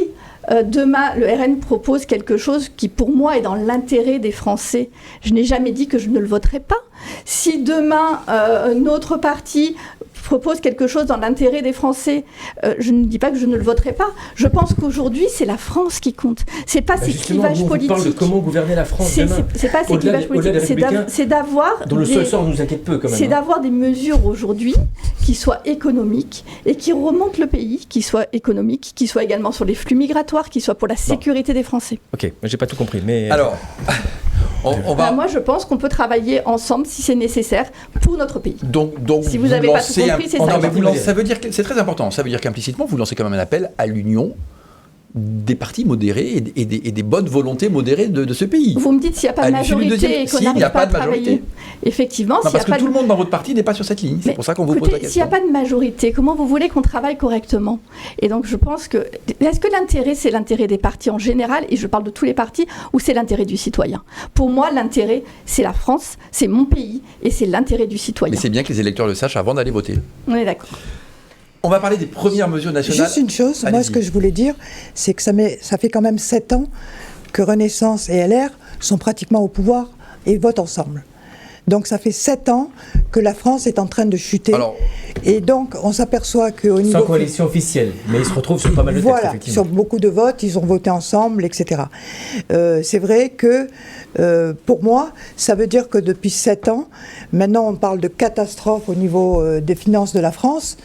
demain le RN propose quelque chose qui pour moi est dans l'intérêt des Français, je n'ai jamais dit que je ne le voterai pas. Si demain un autre parti propose quelque chose dans l'intérêt des Français, je ne dis pas que je ne le voterai pas. Je pense qu'aujourd'hui, c'est la France qui compte. C'est pas ces clivages politiques. On parle de comment gouverner la France demain. C'est pas ces clivages politiques. C'est d'avoir... dont le seul sort nous inquiète peu, quand même. C'est d'avoir des mesures aujourd'hui qui soient économiques et qui remontent le pays, qui soient économiques, qui soient également sur les flux migratoires, qui soient pour la sécurité des Français. Ok, j'ai pas tout compris, mais... Alors... moi, je pense qu'on peut travailler ensemble si c'est nécessaire pour notre pays. Donc si vous n'avez pas tout compris, c'est ça. Ça veut dire que c'est très important. Ça veut dire qu'implicitement, vous lancez quand même un appel à l'union des partis modérés et des bonnes volontés modérées de ce pays. Vous me dites s'il n'y a pas de majorité et qu'on n'arrive pas à travailler. Effectivement, parce que tout le monde dans votre parti n'est pas sur cette ligne. C'est pour ça qu'on vous pose la question. S'il n'y a pas de majorité, comment vous voulez qu'on travaille correctement ? Et donc je pense que... Est-ce que l'intérêt, c'est l'intérêt des partis en général, et je parle de tous les partis, ou c'est l'intérêt du citoyen ? Pour moi, l'intérêt, c'est la France, c'est mon pays, et c'est l'intérêt du citoyen. Mais c'est bien que les électeurs le sachent avant d'aller voter. On est d'accord. On va parler des premières mesures nationales. Juste une chose, moi ce que je voulais dire, c'est que ça fait quand même 7 ans que Renaissance et LR sont pratiquement au pouvoir et votent ensemble. Donc ça fait 7 ans que la France est en train de chuter. Alors, et donc on s'aperçoit qu'au niveau... Sans coalition officielle, mais ils se retrouvent sur pas mal de textes, voilà, effectivement. sur beaucoup de votes, ils ont voté ensemble, etc. C'est vrai que, pour moi, ça veut dire que depuis 7 ans, maintenant on parle de catastrophe au niveau des finances de la France.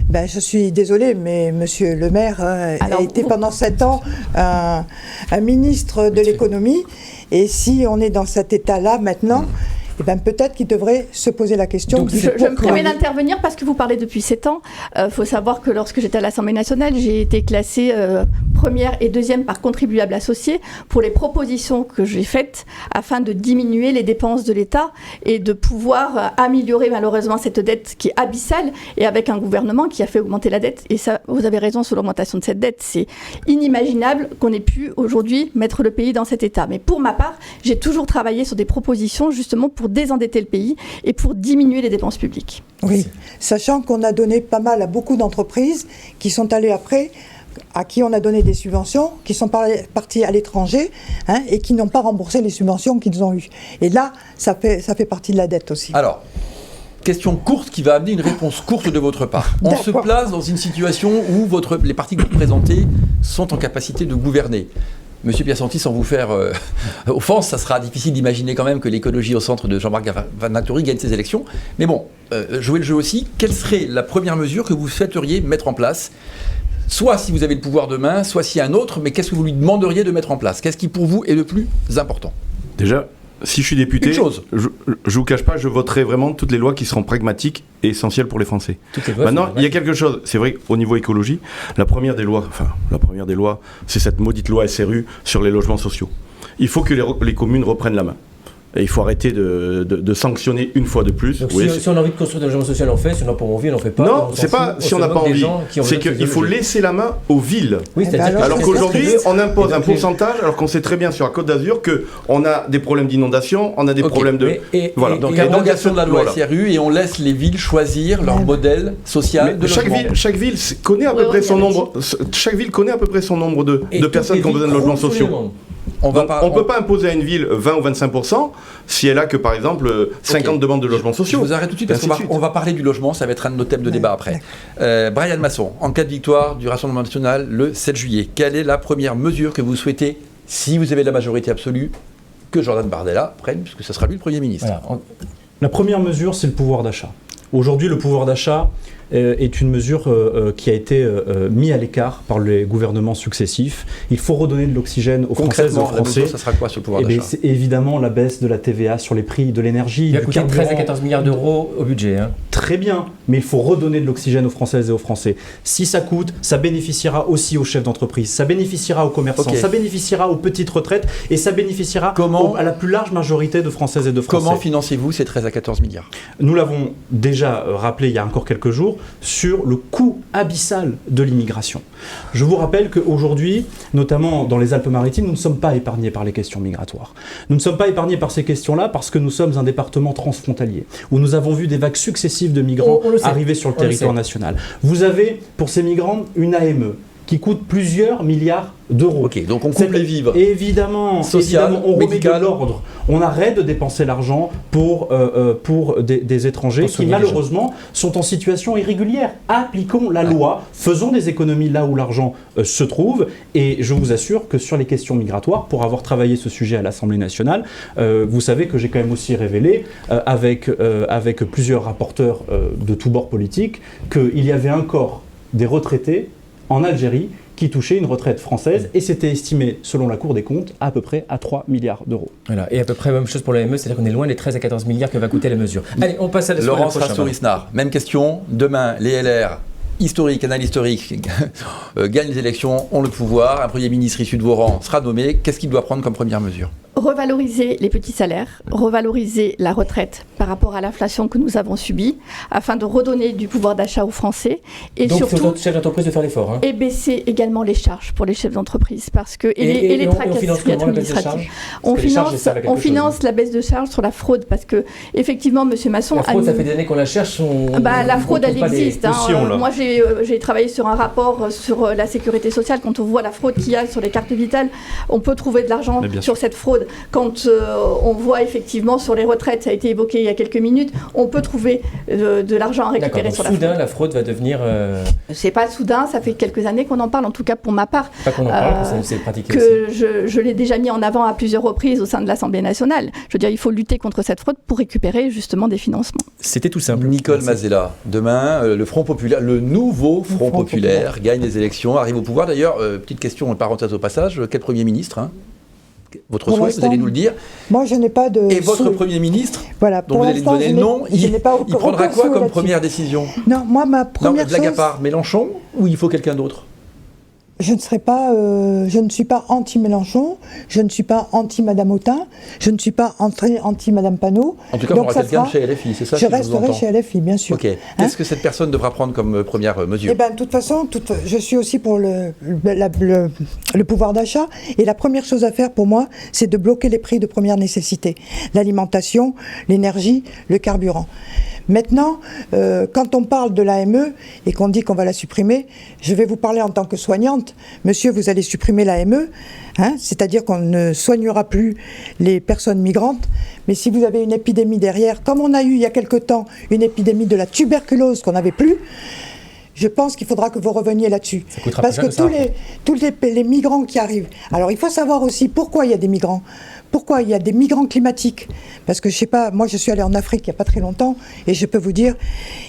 Ben, je suis désolée, mais Monsieur le maire a été pendant 7 ans un ministre de l'économie. Et si on est dans cet état-là maintenant, eh ben, peut-être qu'il devrait se poser la question. Donc, je me permets d'intervenir parce que vous parlez depuis 7 ans. Faut savoir que lorsque j'étais à l'Assemblée nationale, j'ai été classée première et deuxième par contribuable associé pour les propositions que j'ai faites afin de diminuer les dépenses de l'État et de pouvoir améliorer malheureusement cette dette qui est abyssale et avec un gouvernement qui a fait augmenter la dette. Et ça, vous avez raison sur l'augmentation de cette dette. C'est inimaginable qu'on ait pu aujourd'hui mettre le pays dans cet état. Mais pour ma part, j'ai toujours travaillé sur des propositions justement pour désendetter le pays et pour diminuer les dépenses publiques. Oui, sachant qu'on a donné pas mal à beaucoup d'entreprises qui sont allées après, à qui on a donné des subventions, qui sont partis à l'étranger et qui n'ont pas remboursé les subventions qu'ils ont eues. Et là, ça fait partie de la dette aussi. Alors, question courte qui va amener une réponse courte de votre part. On se place dans une situation où les partis que vous représentez sont en capacité de gouverner. Monsieur Piersanti, sans vous faire offense, ça sera difficile d'imaginer quand même que l'écologie au centre de Jean-Marc Vanaturi gagne ces élections. Mais bon, jouez le jeu aussi. Quelle serait la première mesure que vous souhaiteriez mettre en place ? Soit si vous avez le pouvoir demain, soit s'il y a un autre, mais qu'est-ce que vous lui demanderiez de mettre en place ? Qu'est-ce qui pour vous est le plus important ? Déjà, si je suis député, je vous cache pas, je voterai vraiment toutes les lois qui seront pragmatiques et essentielles pour les Français. Maintenant, il y a quelque chose, c'est vrai, au niveau écologie, la première des lois, c'est cette maudite loi SRU sur les logements sociaux. Il faut que les communes reprennent la main. Et il faut arrêter de sanctionner une fois de plus. Donc si on a envie de construire des logements sociaux, on en fait. Si on n'a pas envie, on n'en fait pas. Non, c'est pas si on n'a pas envie. C'est qu'il faut laisser la main aux villes. Oui, alors qu'aujourd'hui, on impose un pourcentage, alors qu'on sait très bien sur la Côte d'Azur qu'on a des problèmes d'inondation, on a des problèmes de... Voilà. Donc abrogation de la loi SRU et on laisse les villes choisir leur modèle social de logement. Chaque ville connaît à peu près son nombre. Chaque ville connaît à peu près son nombre de personnes qui ont besoin de logements sociaux. On ne peut pas imposer à une ville 20 ou 25% si elle a que, par exemple, 50 demandes de logements sociaux. Je vous arrête tout de suite parce qu'on va parler du logement, ça va être un de nos thèmes de débat après. Brian Masson, en cas de victoire du Rassemblement national le 7 juillet, quelle est la première mesure que vous souhaitez, si vous avez la majorité absolue, que Jordan Bardella prenne, puisque ce sera lui le Premier ministre ? Voilà. La première mesure, c'est le pouvoir d'achat. Aujourd'hui, le pouvoir d'achat est une mesure qui a été mise à l'écart par les gouvernements successifs. Il faut redonner de l'oxygène aux Françaises et aux Français. La mesure, ça sera quoi sur le pouvoir d'achat ? C'est évidemment la baisse de la TVA sur les prix de l'énergie. Il va coûter 13 à 14 milliards d'euros au budget. Très bien, mais il faut redonner de l'oxygène aux Françaises et aux Français. Si ça coûte, ça bénéficiera aussi aux chefs d'entreprise, ça bénéficiera aux commerçants, ça bénéficiera aux petites retraites et ça bénéficiera à la plus large majorité de Françaises et de Français. Comment financez-vous ces 13 à 14 milliards ? Nous l'avons déjà rappelé il y a encore quelques jours sur le coût abyssal de l'immigration. Je vous rappelle qu'aujourd'hui, notamment dans les Alpes-Maritimes, nous ne sommes pas épargnés par les questions migratoires. Nous ne sommes pas épargnés par ces questions-là parce que nous sommes un département transfrontalier où nous avons vu des vagues successives de migrants arriver sur le territoire national. Vous avez pour ces migrants une AME qui coûte plusieurs milliards d'euros. Ok, donc on coupe les vivres. Évidemment, on remet de l'ordre. On arrête de dépenser l'argent pour des étrangers qui malheureusement sont en situation irrégulière. Appliquons la loi, faisons des économies là où l'argent se trouve. Et je vous assure que sur les questions migratoires, pour avoir travaillé ce sujet à l'Assemblée nationale, vous savez que j'ai quand même aussi révélé avec plusieurs rapporteurs de tous bords politiques qu'il y avait encore des retraités en Algérie qui touchait une retraite française et c'était estimé, selon la Cour des comptes, à peu près à 3 milliards d'euros. Voilà, et à peu près la même chose pour la ME, c'est-à-dire qu'on est loin des 13 à 14 milliards que va coûter la mesure. Allez, on passe à la Laurence Rastori-Snart, même question. Demain, les LR, canal historique, gagnent les élections, ont le pouvoir. Un Premier ministre issu de vos rangs sera nommé. Qu'est-ce qu'il doit prendre comme première mesure ? Revaloriser les petits salaires, revaloriser la retraite par rapport à l'inflation que nous avons subie, afin de redonner du pouvoir d'achat aux Français. Et donc, surtout, c'est aux chefs d'entreprise de faire l'effort. Et baisser également les charges pour les chefs d'entreprise. Parce que, et les tracasseries administratives. On finance la baisse de charges sur la fraude. Parce que, effectivement, M. Masson... La fraude, ça fait des années qu'on la cherche. La fraude, elle existe. Moi, j'ai travaillé sur un rapport sur la sécurité sociale. Quand on voit la fraude qu'il y a sur les cartes vitales, on peut trouver de l'argent sur cette fraude. fraude, quand on voit effectivement sur les retraites, ça a été évoqué il y a quelques minutes, on peut trouver de l'argent à récupérer sur la fraude. Soudain, la fraude va devenir... C'est pas soudain, ça fait quelques années qu'on en parle, en tout cas pour ma part. Pas qu'on en parle, c'est pratiqué que aussi. Je l'ai déjà mis en avant à plusieurs reprises au sein de l'Assemblée nationale. Je veux dire, il faut lutter contre cette fraude pour récupérer justement des financements. C'était tout simple. Nicole Mazella, demain, le Front Populaire, le nouveau Front Populaire gagne les élections, arrive au pouvoir. D'ailleurs, petite question, une parenthèse au passage, quel Premier ministre votre souhait, vous allez nous le dire. Moi, je n'ai pas de... Et votre Premier ministre, voilà, dont vous allez nous donner le nom, il prendra quoi comme première décision? Non, moi, ma première chose... blague à part, Mélenchon ou il faut quelqu'un d'autre? Je ne suis pas anti-Mélenchon, je ne suis pas anti-Madame Autain, je ne suis pas anti-Madame Panot. En tout cas, on aura quelqu'un de chez LFI, c'est ça? Je resterai chez LFI, bien sûr. Ok. Qu'est-ce que cette personne devra prendre comme première mesure? Eh bien, de toute façon, je suis aussi pour le pouvoir d'achat. Et la première chose à faire pour moi, c'est de bloquer les prix de première nécessité. L'alimentation, l'énergie, le carburant. Maintenant, quand on parle de l'AME et qu'on dit qu'on va la supprimer, je vais vous parler en tant que soignante. Monsieur, vous allez supprimer l'AME, c'est-à-dire qu'on ne soignera plus les personnes migrantes. Mais si vous avez une épidémie derrière, comme on a eu il y a quelque temps une épidémie de la tuberculose qu'on n'avait plus, je pense qu'il faudra que vous reveniez là-dessus. Parce que tous les migrants qui arrivent... Alors, il faut savoir aussi pourquoi il y a des migrants. Pourquoi il y a des migrants climatiques? Parce que je sais pas, moi je suis allée en Afrique il n'y a pas très longtemps et je peux vous dire,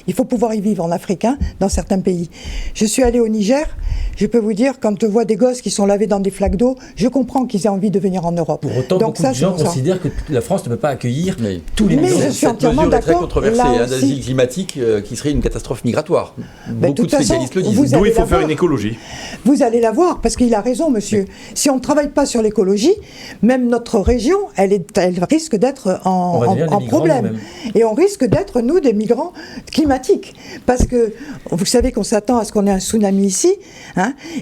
il faut pouvoir y vivre en Afrique, dans certains pays. Je suis allée au Niger, je peux vous dire, quand je vois des gosses qui sont lavés dans des flaques d'eau, je comprends qu'ils aient envie de venir en Europe. Pour autant, beaucoup de gens considèrent que la France ne peut pas accueillir tous les migrants. Je suis entièrement d'accord. Cette mesure est très controversée, d'asile climatique qui serait une catastrophe migratoire. Beaucoup de spécialistes le disent. D'où il faut faire une écologie. Vous allez la voir, parce qu'il a raison, monsieur. Si on ne travaille pas sur l'écologie, même notre région, elle risque d'être en problème. Et on risque d'être, nous, des migrants climatiques. Parce que vous savez qu'on s'attend à ce qu'on ait un tsunami ici.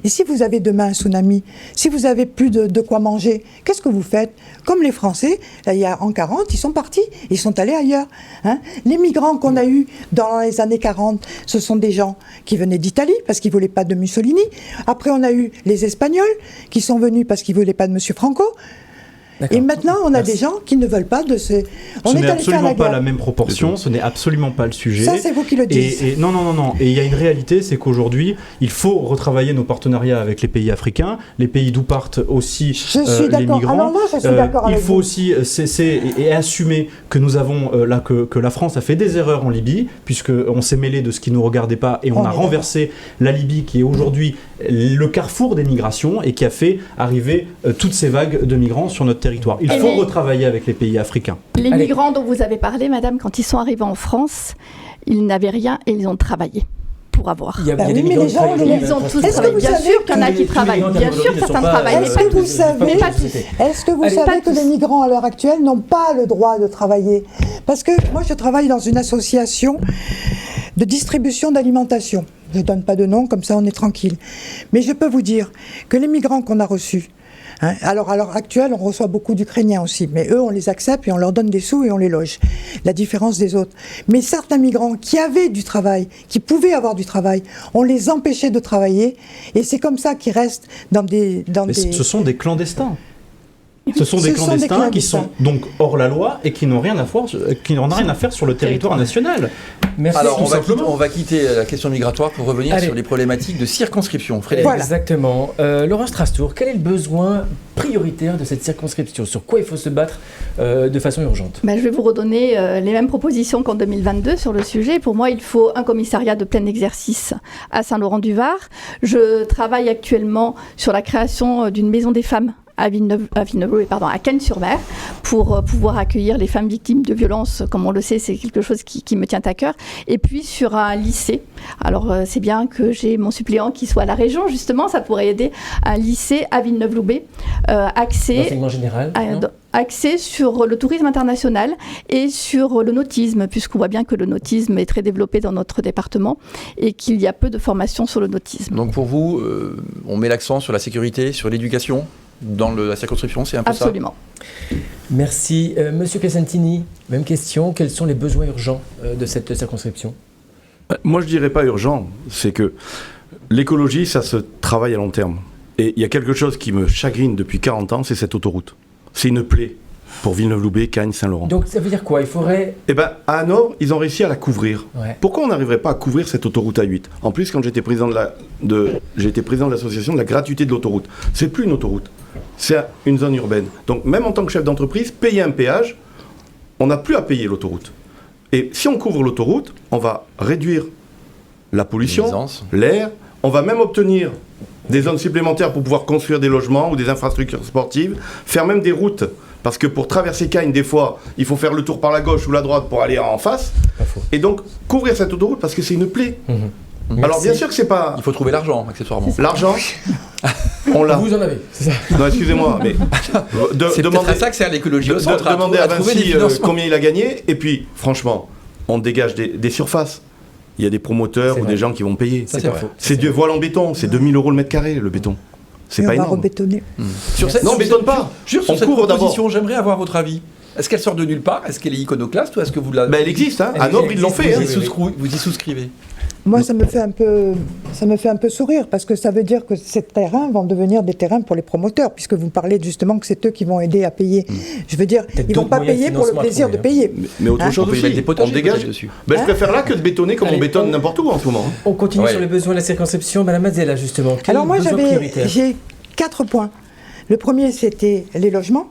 Et si vous avez demain un tsunami, si vous avez plus de quoi manger, qu'est-ce que vous faites? Comme les Français, là, il y a en 40, ils sont partis, ils sont allés ailleurs. Les migrants qu'on a eus dans les années 40, ce sont des gens qui venaient d'Italie, parce qu'ils ne voulaient pas de Mussolini. Après, on a eu les Espagnols, qui sont venus parce qu'ils ne voulaient pas de M. Franco. Et maintenant, on a des gens qui ne veulent pas de ces... Ce n'est absolument pas la même proportion, ce n'est absolument pas le sujet. Ça, c'est vous qui le dites. Non. Et il y a une réalité, c'est qu'aujourd'hui, il faut retravailler nos partenariats avec les pays africains, les pays d'où partent aussi les migrants. Alors là, je suis d'accord avec il faut aussi cesser et assumer que nous avons, que la France a fait des erreurs en Libye, puisqu'on s'est mêlé de ce qui ne nous regardait pas et on a renversé la Libye, qui est aujourd'hui le carrefour des migrations et qui a fait arriver toutes ces vagues de migrants sur notre territoire. Il faut retravailler avec les pays africains. Les migrants dont vous avez parlé, madame, quand ils sont arrivés en France, ils n'avaient rien et ils ont travaillé pour avoir. Il y a des migrants qui travaillent. Ils ont tous travaillé. Bien sûr qu'il y en a qui travaillent. Bien sûr, certains travaillent. Est-ce que vous savez que les migrants à l'heure actuelle n'ont pas le droit de travailler? Parce que moi, je travaille dans une association de distribution d'alimentation. Je ne donne pas de nom, comme ça on est tranquille. Mais je peux vous dire que les migrants qu'on a reçus, alors à l'heure actuelle, on reçoit beaucoup d'Ukrainiens aussi, mais eux, on les accepte et on leur donne des sous et on les loge. La différence des autres. Mais certains migrants qui avaient du travail, qui pouvaient avoir du travail, on les empêchait de travailler et c'est comme ça qu'ils restent dans des... Ce sont des clandestins. Ce sont des clandestins qui sont donc hors la loi et qui n'ont rien à faire sur le territoire national. Merci. Alors, on va quitter la question migratoire pour revenir sur les problématiques de circonscription. Frédéric. Voilà. Exactement. Laurent Strasstour, quel est le besoin prioritaire de cette circonscription? Sur quoi il faut se battre de façon urgente? Je vais vous redonner les mêmes propositions qu'en 2022 sur le sujet. Pour moi, il faut un commissariat de plein exercice à Saint-Laurent-du-Var. Je travaille actuellement sur la création d'une maison des femmes à Cannes-sur-Mer pour pouvoir accueillir les femmes victimes de violences. Comme on le sait, c'est quelque chose qui me tient à cœur. Et puis sur un lycée. Alors c'est bien que j'ai mon suppléant qui soit à la région, justement, ça pourrait aider. Un lycée à Villeneuve-Loubet, l'enseignement général, axé sur le tourisme international et sur le nautisme, puisqu'on voit bien que le nautisme est très développé dans notre département et qu'il y a peu de formation sur le nautisme. Donc pour vous, on met l'accent sur la sécurité, sur l'éducation dans la circonscription, c'est un peu ça? Absolument. Merci. Monsieur Piacentini, même question. Quels sont les besoins urgents de cette circonscription? Moi, je ne dirais pas urgent. C'est que l'écologie, ça se travaille à long terme. Et il y a quelque chose qui me chagrine depuis 40 ans, c'est cette autoroute. c'est une plaie pour Villeneuve-Loubet, Cagnes, Saint-Laurent. Donc ça veut dire quoi? Il faudrait... Eh bien, à Hanovre, ils ont réussi à la couvrir. Ouais. Pourquoi on n'arriverait pas à couvrir cette autoroute A8? En plus, quand j'étais président j'ai été président de l'association de la gratuité de l'autoroute. C'est plus une autoroute, c'est une zone urbaine. Donc même en tant que chef d'entreprise, payer un péage, on n'a plus à payer l'autoroute. Et si on couvre l'autoroute, on va réduire la pollution, l'air, on va même obtenir des zones supplémentaires pour pouvoir construire des logements ou des infrastructures sportives, faire même des routes. Parce que pour traverser Cagnes, des fois, il faut faire le tour par la gauche ou la droite pour aller en face. Et donc, couvrir cette autoroute parce que c'est une plaie. Alors, bien sûr que c'est pas... Il faut trouver l'argent, accessoirement. L'argent, on l'a. Vous en avez, c'est ça. Non, excusez-moi, mais... C'est peut-être à ça que sert l'écologie au centre. Demandez à Vinci combien il a gagné. Et puis, franchement, on dégage des surfaces. Il y a des promoteurs ou des gens qui vont payer. C'est du voile en béton. C'est 2000 € le mètre carré, le béton. C'est pas énorme. On va rebétonner. Non, bétonne pas. Sur cette proposition, j'aimerais avoir votre avis. Est-ce qu'elle sort de nulle part? Est-ce qu'elle est iconoclaste ou est-ce que vous la... Elle existe, hein. À Hanovre, ils l'ont fait. Vous y souscrivez? Moi, ça me fait un peu sourire parce que ça veut dire que ces terrains vont devenir des terrains pour les promoteurs, puisque vous parlez justement que c'est eux qui vont aider à payer. Je veux dire, ils ne vont pas payer pour le plaisir de payer. Mais autre chose aussi, on dégage dessus. Je préfère là que de bétonner comme on bétonne n'importe où en ce moment. On continue sur les besoins de la circonscription. Madame Mazzella, justement. Alors moi, j'ai 4 points. Le premier, c'était les logements.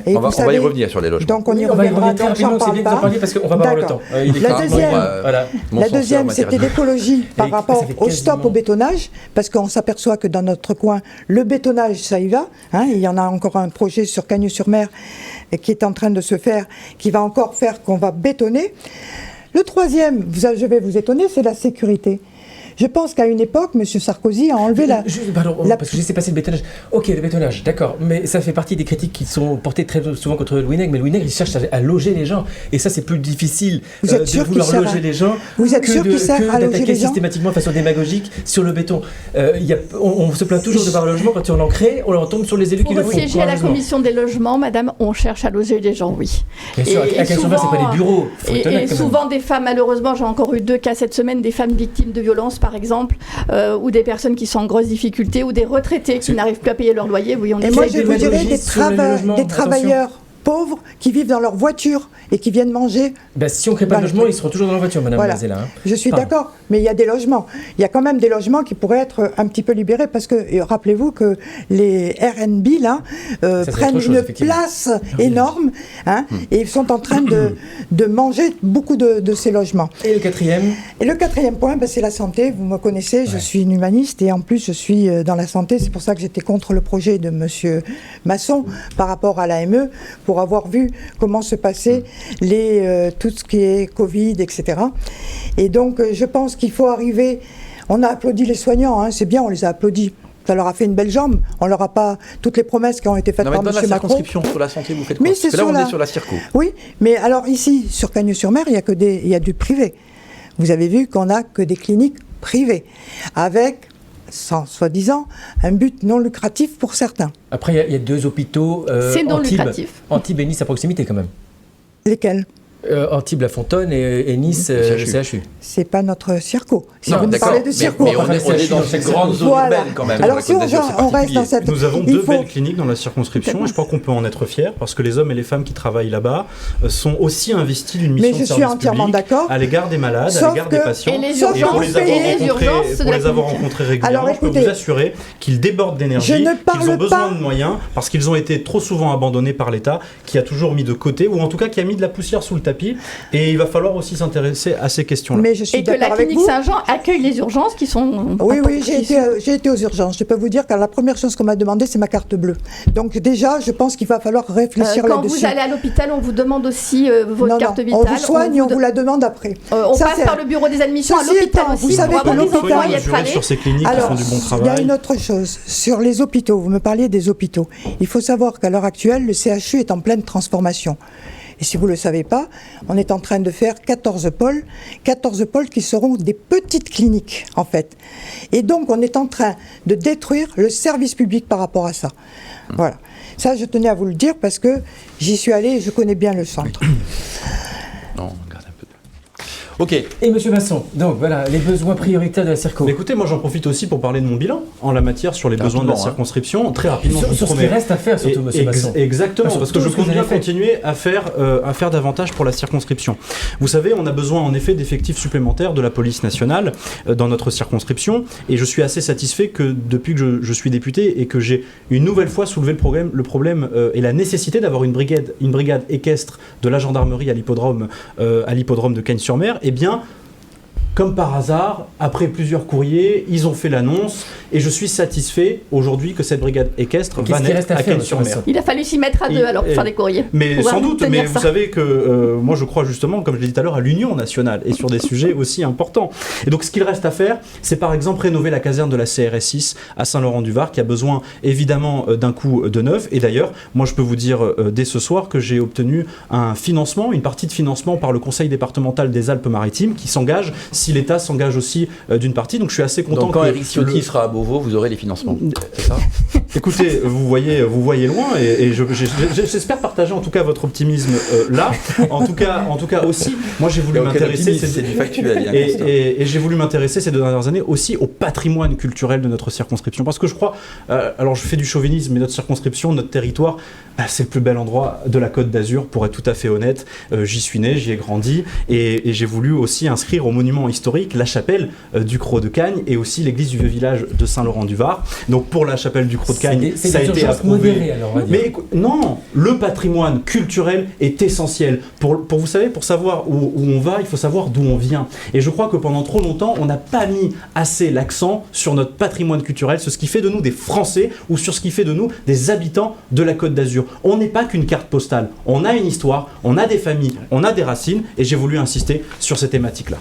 Et on va y revenir sur les logements. Donc on y reviendra. C'est bien que vous en parliez parce qu'on va pas avoir le temps. La deuxième, c'était l'écologie par rapport au stop au bétonnage, parce qu'on s'aperçoit que dans notre coin, le bétonnage, ça y va. Il y en a encore un projet sur Cagnes-sur-Mer qui est en train de se faire, qui va encore faire qu'on va bétonner. Le troisième, je vais vous étonner, c'est la sécurité. Je pense qu'à une époque, M. Sarkozy a enlevé parce que j'ai laissé passer le bétonnage. Ok, le bétonnage, d'accord, mais ça fait partie des critiques qui sont portées très souvent contre Louis Nègre, mais Louis Nègre, il cherche à loger les gens, et ça, c'est plus difficile de vouloir loger les gens que d'attaquer systématiquement de façon démagogique sur le béton. On se plaint toujours de par le logement, quand on en crée, on tombe sur les élus qui le font. Pour siéger à la commission des logements, madame, on cherche à loger les gens, oui. Bien sûr, à Cagnes-sur-Mer, c'est pas les bureaux. Et souvent, des femmes, malheureusement, j'ai encore eu 2 cas cette semaine, des femmes victimes de violences, par exemple, ou des personnes qui sont en grosse difficulté, ou des retraités qui n'arrivent plus à payer leur loyer. Oui, et moi, je vous dirais des travailleurs pauvres qui vivent dans leur voiture et qui viennent manger. Si on ne crée pas de logement, ils seront toujours dans leur voiture, madame Mazzella. Je suis d'accord, mais il y a des logements. Il y a quand même des logements qui pourraient être un petit peu libérés parce que, rappelez-vous que les Airbnb, là, prennent une place énorme et ils sont en train de manger beaucoup de ces logements. Et le quatrième? Et le quatrième point, c'est la santé. Vous me connaissez, je suis une humaniste et en plus, je suis dans la santé. C'est pour ça que j'étais contre le projet de M. Masson par rapport à l'AME, pour avoir vu comment se passait tout ce qui est Covid, etc. Et donc, je pense qu'il faut arriver... On a applaudi les soignants, c'est bien, on les a applaudis. Ça leur a fait une belle jambe. On leur a pas toutes les promesses qui ont été faites par M. Macron. Dans la circonscription sur la santé, vous faites quoi? Parce que là, on est sur la circo. Oui, mais alors ici, sur Cagnes-sur-Mer, il y a du privé. Vous avez vu qu'on n'a que des cliniques privées, avec... sans soi-disant un but non lucratif pour certains. Après, il y a 2 hôpitaux Antibes et Nice à proximité quand même. Lesquels? Antibes, La Fontaine et Nice, le CHU. C'est pas notre circo. Si vous me parlez de circo. Mais on est dans cette grande zone urbaine quand même. Alors si on reste dans cette... Nous avons 2 belles cliniques dans la circonscription et je crois qu'on peut en être fiers parce que les hommes et les femmes qui travaillent là-bas sont aussi investis d'une mission de service public à l'égard des malades, à l'égard des patients. Et les urgences, pour les avoir rencontrés régulièrement, je peux vous assurer qu'ils débordent d'énergie, qu'ils ont besoin de moyens parce qu'ils ont été trop souvent abandonnés par l'État qui a toujours mis de côté ou en tout cas qui a mis de la poussière sous le tapis. Et il va falloir aussi s'intéresser à ces questions-là. Mais je suis et que la clinique Saint-Jean accueille les urgences qui sont... Oui, j'ai été aux urgences. Je peux vous dire que la première chose qu'on m'a demandé, c'est ma carte bleue. Donc déjà, je pense qu'il va falloir réfléchir là-dessus. Quand vous allez à l'hôpital, on vous demande aussi votre carte vitale. On vous soigne et on vous la demande après. On passe par le bureau des admissions à l'hôpital aussi. Vous savez que l'hôpital... sur ces cliniques qui font du bon travail. Il y a une autre chose. Sur les hôpitaux, vous me parliez des hôpitaux. Il faut savoir qu'à l'heure actuelle, le CHU est en pleine transformation. Et si vous ne le savez pas, on est en train de faire 14 pôles qui seront des petites cliniques, en fait. Et donc, on est en train de détruire le service public par rapport à ça. Voilà. Ça, je tenais à vous le dire parce que j'y suis allée et je connais bien le centre. Non, regarde un peu. Ok. Et Monsieur Masson, donc voilà, les besoins prioritaires de la circo. Mais écoutez, moi j'en profite aussi pour parler de mon bilan en la matière sur les besoins de la circonscription. Très rapidement, sur ce qui reste à faire, surtout, Monsieur Masson. Exactement, parce que je compte bien continuer à faire davantage pour la circonscription. Vous savez, on a besoin en effet d'effectifs supplémentaires de la police nationale dans notre circonscription, et je suis assez satisfait que depuis que je suis député et que j'ai une nouvelle fois soulevé le problème et la nécessité d'avoir une brigade équestre de la gendarmerie à l'hippodrome de Cagnes-sur-Mer, eh bien, comme par hasard, après plusieurs courriers, ils ont fait l'annonce et je suis satisfait aujourd'hui que cette brigade équestre va naître à Cagnes-sur-Mer. Il a fallu s'y mettre à deux alors pour faire des courriers. Mais sans doute, mais vous savez que moi je crois justement, comme je l'ai dit tout à l'heure, à l'union nationale et sur des sujets aussi importants. Et donc ce qu'il reste à faire, c'est par exemple rénover la caserne de la CRS 6 à Saint-Laurent-du-Var qui a besoin évidemment d'un coup de neuf. Et d'ailleurs, moi je peux vous dire dès ce soir que j'ai obtenu un financement, une partie de financement par le Conseil départemental des Alpes-Maritimes qui s'engage si l'État s'engage aussi d'une partie. Donc je suis assez content. Donc quand Éric Ciotti sera à Beauvau, vous aurez les financements. C'est ça ? Écoutez, vous voyez loin et j'espère partager en tout cas votre optimisme là. En tout cas aussi, moi j'ai voulu m'intéresser. C'est du factuel. Et j'ai voulu m'intéresser ces 2 dernières années aussi au patrimoine culturel de notre circonscription. Parce que je crois, alors je fais du chauvinisme, mais notre circonscription, notre territoire, c'est le plus bel endroit de la Côte d'Azur, pour être tout à fait honnête. J'y suis né, j'y ai grandi et j'ai voulu aussi inscrire au monument historique la chapelle du Cros de Cagnes et aussi l'église du vieux village de Saint-Laurent-du-Var. Donc pour la chapelle du Cros de Cagnes, ça a été approuvé. Modérée, alors, mais non, le patrimoine culturel est essentiel. Pour vous savez, pour savoir où on va, il faut savoir d'où on vient. Et je crois que pendant trop longtemps, on n'a pas mis assez l'accent sur notre patrimoine culturel, sur ce qui fait de nous des Français ou sur ce qui fait de nous des habitants de la Côte d'Azur. On n'est pas qu'une carte postale. On a une histoire, on a des familles, on a des racines et j'ai voulu insister sur ces thématiques-là.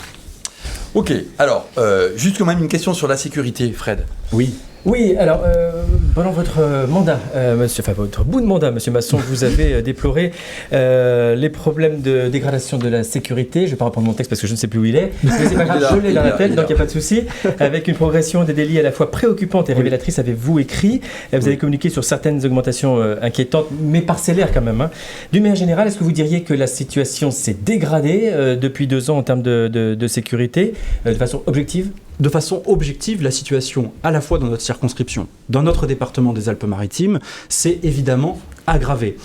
Ok, alors, juste quand même une question sur la sécurité, Fred. Oui, alors, pendant votre mandat, votre bout de mandat, Monsieur Masson, vous avez déploré les problèmes de dégradation de la sécurité. Je ne vais pas reprendre mon texte parce que je ne sais plus où il est. Mais c'est pas grave, je l'ai dans la tête, donc il n'y a pas de souci. Avec une progression des délits à la fois préoccupante et révélatrice, avez-vous écrit. Vous avez communiqué sur certaines augmentations inquiétantes, mais parcellaires quand même. D'une manière générale, est-ce que vous diriez que la situation s'est dégradée depuis 2 ans en termes de sécurité, de façon objective ? De façon objective, la situation à la fois dans notre circonscription, dans notre département des Alpes-Maritimes, c'est évidemment aggravé.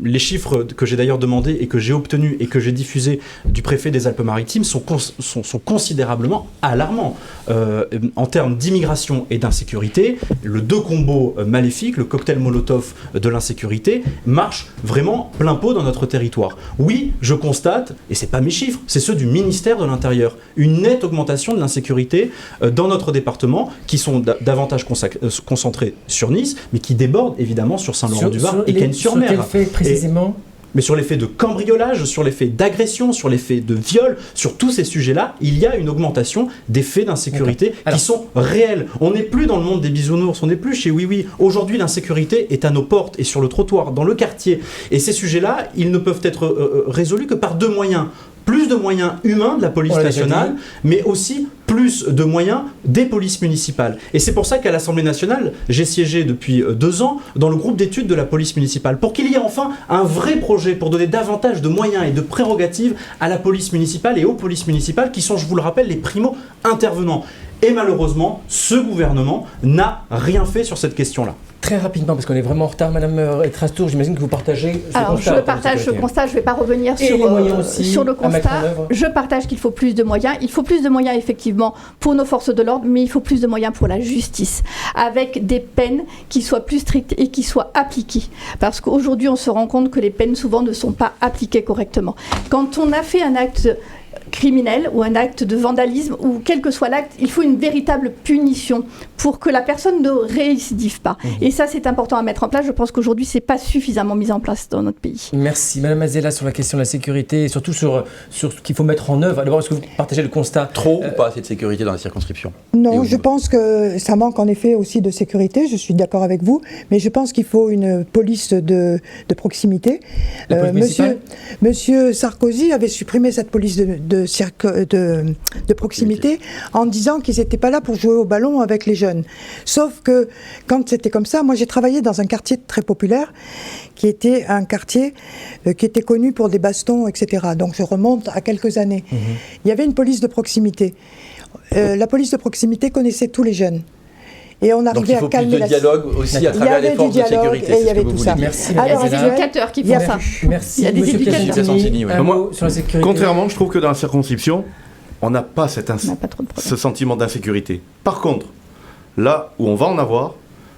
Les chiffres que j'ai d'ailleurs demandés et que j'ai obtenus et que j'ai diffusés du préfet des Alpes-Maritimes sont considérablement alarmants. En termes d'immigration et d'insécurité, le 2 combos maléfiques, le cocktail Molotov de l'insécurité, marche vraiment plein pot dans notre territoire. Oui, je constate, et c'est pas mes chiffres, c'est ceux du ministère de l'Intérieur, une nette augmentation de l'insécurité dans notre département, qui sont davantage concentrés sur Nice, mais qui débordent évidemment sur Saint-Laurent-du-Var et Cagnes-sur-Mer. Sur quel fait précisément ? Mais sur les faits de cambriolage, sur les faits d'agression, sur les faits de viol, sur tous ces sujets-là, il y a une augmentation des faits d'insécurité qui sont réels. On n'est plus dans le monde des bisounours, on n'est plus chez Oui. Aujourd'hui, l'insécurité est à nos portes et sur le trottoir, dans le quartier. Et ces sujets-là, ils ne peuvent être résolus que par 2 moyens. Plus de moyens humains de la police nationale, mais aussi plus de moyens des polices municipales. Et c'est pour ça qu'à l'Assemblée nationale, j'ai siégé depuis 2 ans dans le groupe d'études de la police municipale, pour qu'il y ait enfin un vrai projet pour donner davantage de moyens et de prérogatives à la police municipale et aux polices municipales, qui sont, je vous le rappelle, les primo-intervenants. Et malheureusement, ce gouvernement n'a rien fait sur cette question-là. Très rapidement, parce qu'on est vraiment en retard, Madame Trastour, j'imagine que vous partagez ce constat. Alors, je partage ce constat, je ne vais pas revenir sur le constat. Je partage qu'il faut plus de moyens. Il faut plus de moyens, effectivement, pour nos forces de l'ordre, mais il faut plus de moyens pour la justice, avec des peines qui soient plus strictes et qui soient appliquées. Parce qu'aujourd'hui, on se rend compte que les peines, souvent, ne sont pas appliquées correctement. Quand on a fait un acte criminel ou un acte de vandalisme ou quel que soit l'acte, il faut une véritable punition pour que la personne ne récidive pas. Et ça, c'est important à mettre en place. Je pense qu'aujourd'hui, c'est pas suffisamment mis en place dans notre pays. Merci. Madame Azéla, sur la question de la sécurité et surtout sur ce qu'il faut mettre en œuvre. D'abord, est-ce que vous partagez le constat ? Trop ou pas assez de sécurité dans la circonscription ? Non, je pense que ça manque en effet aussi de sécurité, je suis d'accord avec vous, mais je pense qu'il faut une police de proximité. La police municipale ? Monsieur Sarkozy avait supprimé cette police de de proximité en disant qu'ils n'étaient pas là pour jouer au ballon avec les jeunes. Sauf que quand c'était comme ça, moi j'ai travaillé dans un quartier très populaire qui était un quartier qui était connu pour des bastons, etc. Donc je remonte à quelques années. Il y avait une police de proximité. La police de proximité connaissait tous les jeunes. Et on arrivait à calmer la situation. Donc il faut plus de dialogue aussi à travers les forces de sécurité. Et il y avait tout ça. Merci. Alors, des éducateurs qui font ça. Merci. Il y a des éducateurs. Un mot sur la sécurité. Contrairement, je trouve que dans la circonscription, on n'a pas ce sentiment d'insécurité. Par contre, là où on va en avoir,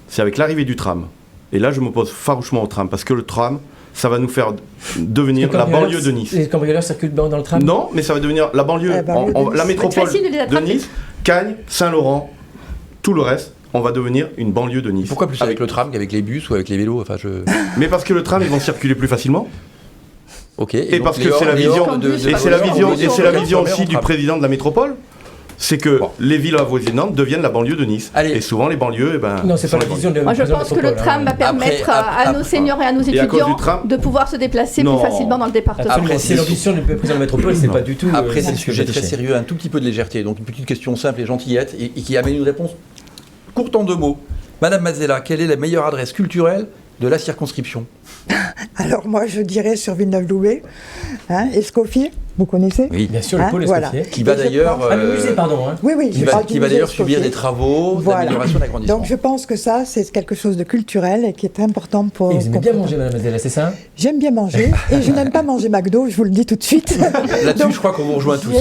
c'est avec l'arrivée du tram. Et là, je m'oppose farouchement au tram, parce que le tram, ça va nous faire devenir la banlieue de Nice. Les cambrioleurs circulent dans le tram? Non, mais ça va devenir la banlieue, la métropole de Nice, Cagnes, Saint-Laurent, tout le reste. On va devenir une banlieue de Nice. Pourquoi plus avec le tram qu'avec les bus ou avec les vélos? Mais parce que le tram, ils vont circuler plus facilement. Ok. Et parce que c'est la vision aussi du président de la métropole. C'est que les villes avoisinantes deviennent la banlieue de Nice. Et souvent les banlieues, non, c'est pas la vision de. Moi, je pense que le tram va permettre à nos seniors et à nos étudiants de pouvoir se déplacer plus facilement dans le département. Après, c'est l'ambition du président de la métropole, c'est pas du tout. Après, c'est un sujet très sérieux, un tout petit peu de légèreté. Donc une petite question simple et gentillette et qui amène une réponse courte en 2 mots. Madame Mazzella, quelle est la meilleure adresse culturelle de la circonscription? Alors moi, je dirais sur Villeneuve-Loubet, Escoffier, vous connaissez? Oui, bien sûr, le pôle Escoffier. Qui va d'ailleurs... le musée, pardon. Oui. Qui va d'ailleurs subir des travaux d'amélioration et d'agrandissement. Donc je pense que ça, c'est quelque chose de culturel et qui est important pour... Et vous aimez bien manger, Madame Mazzella, c'est ça? J'aime bien manger et je n'aime pas manger McDo, je vous le dis tout de suite. Là-dessus, je crois qu'on vous rejoint tous.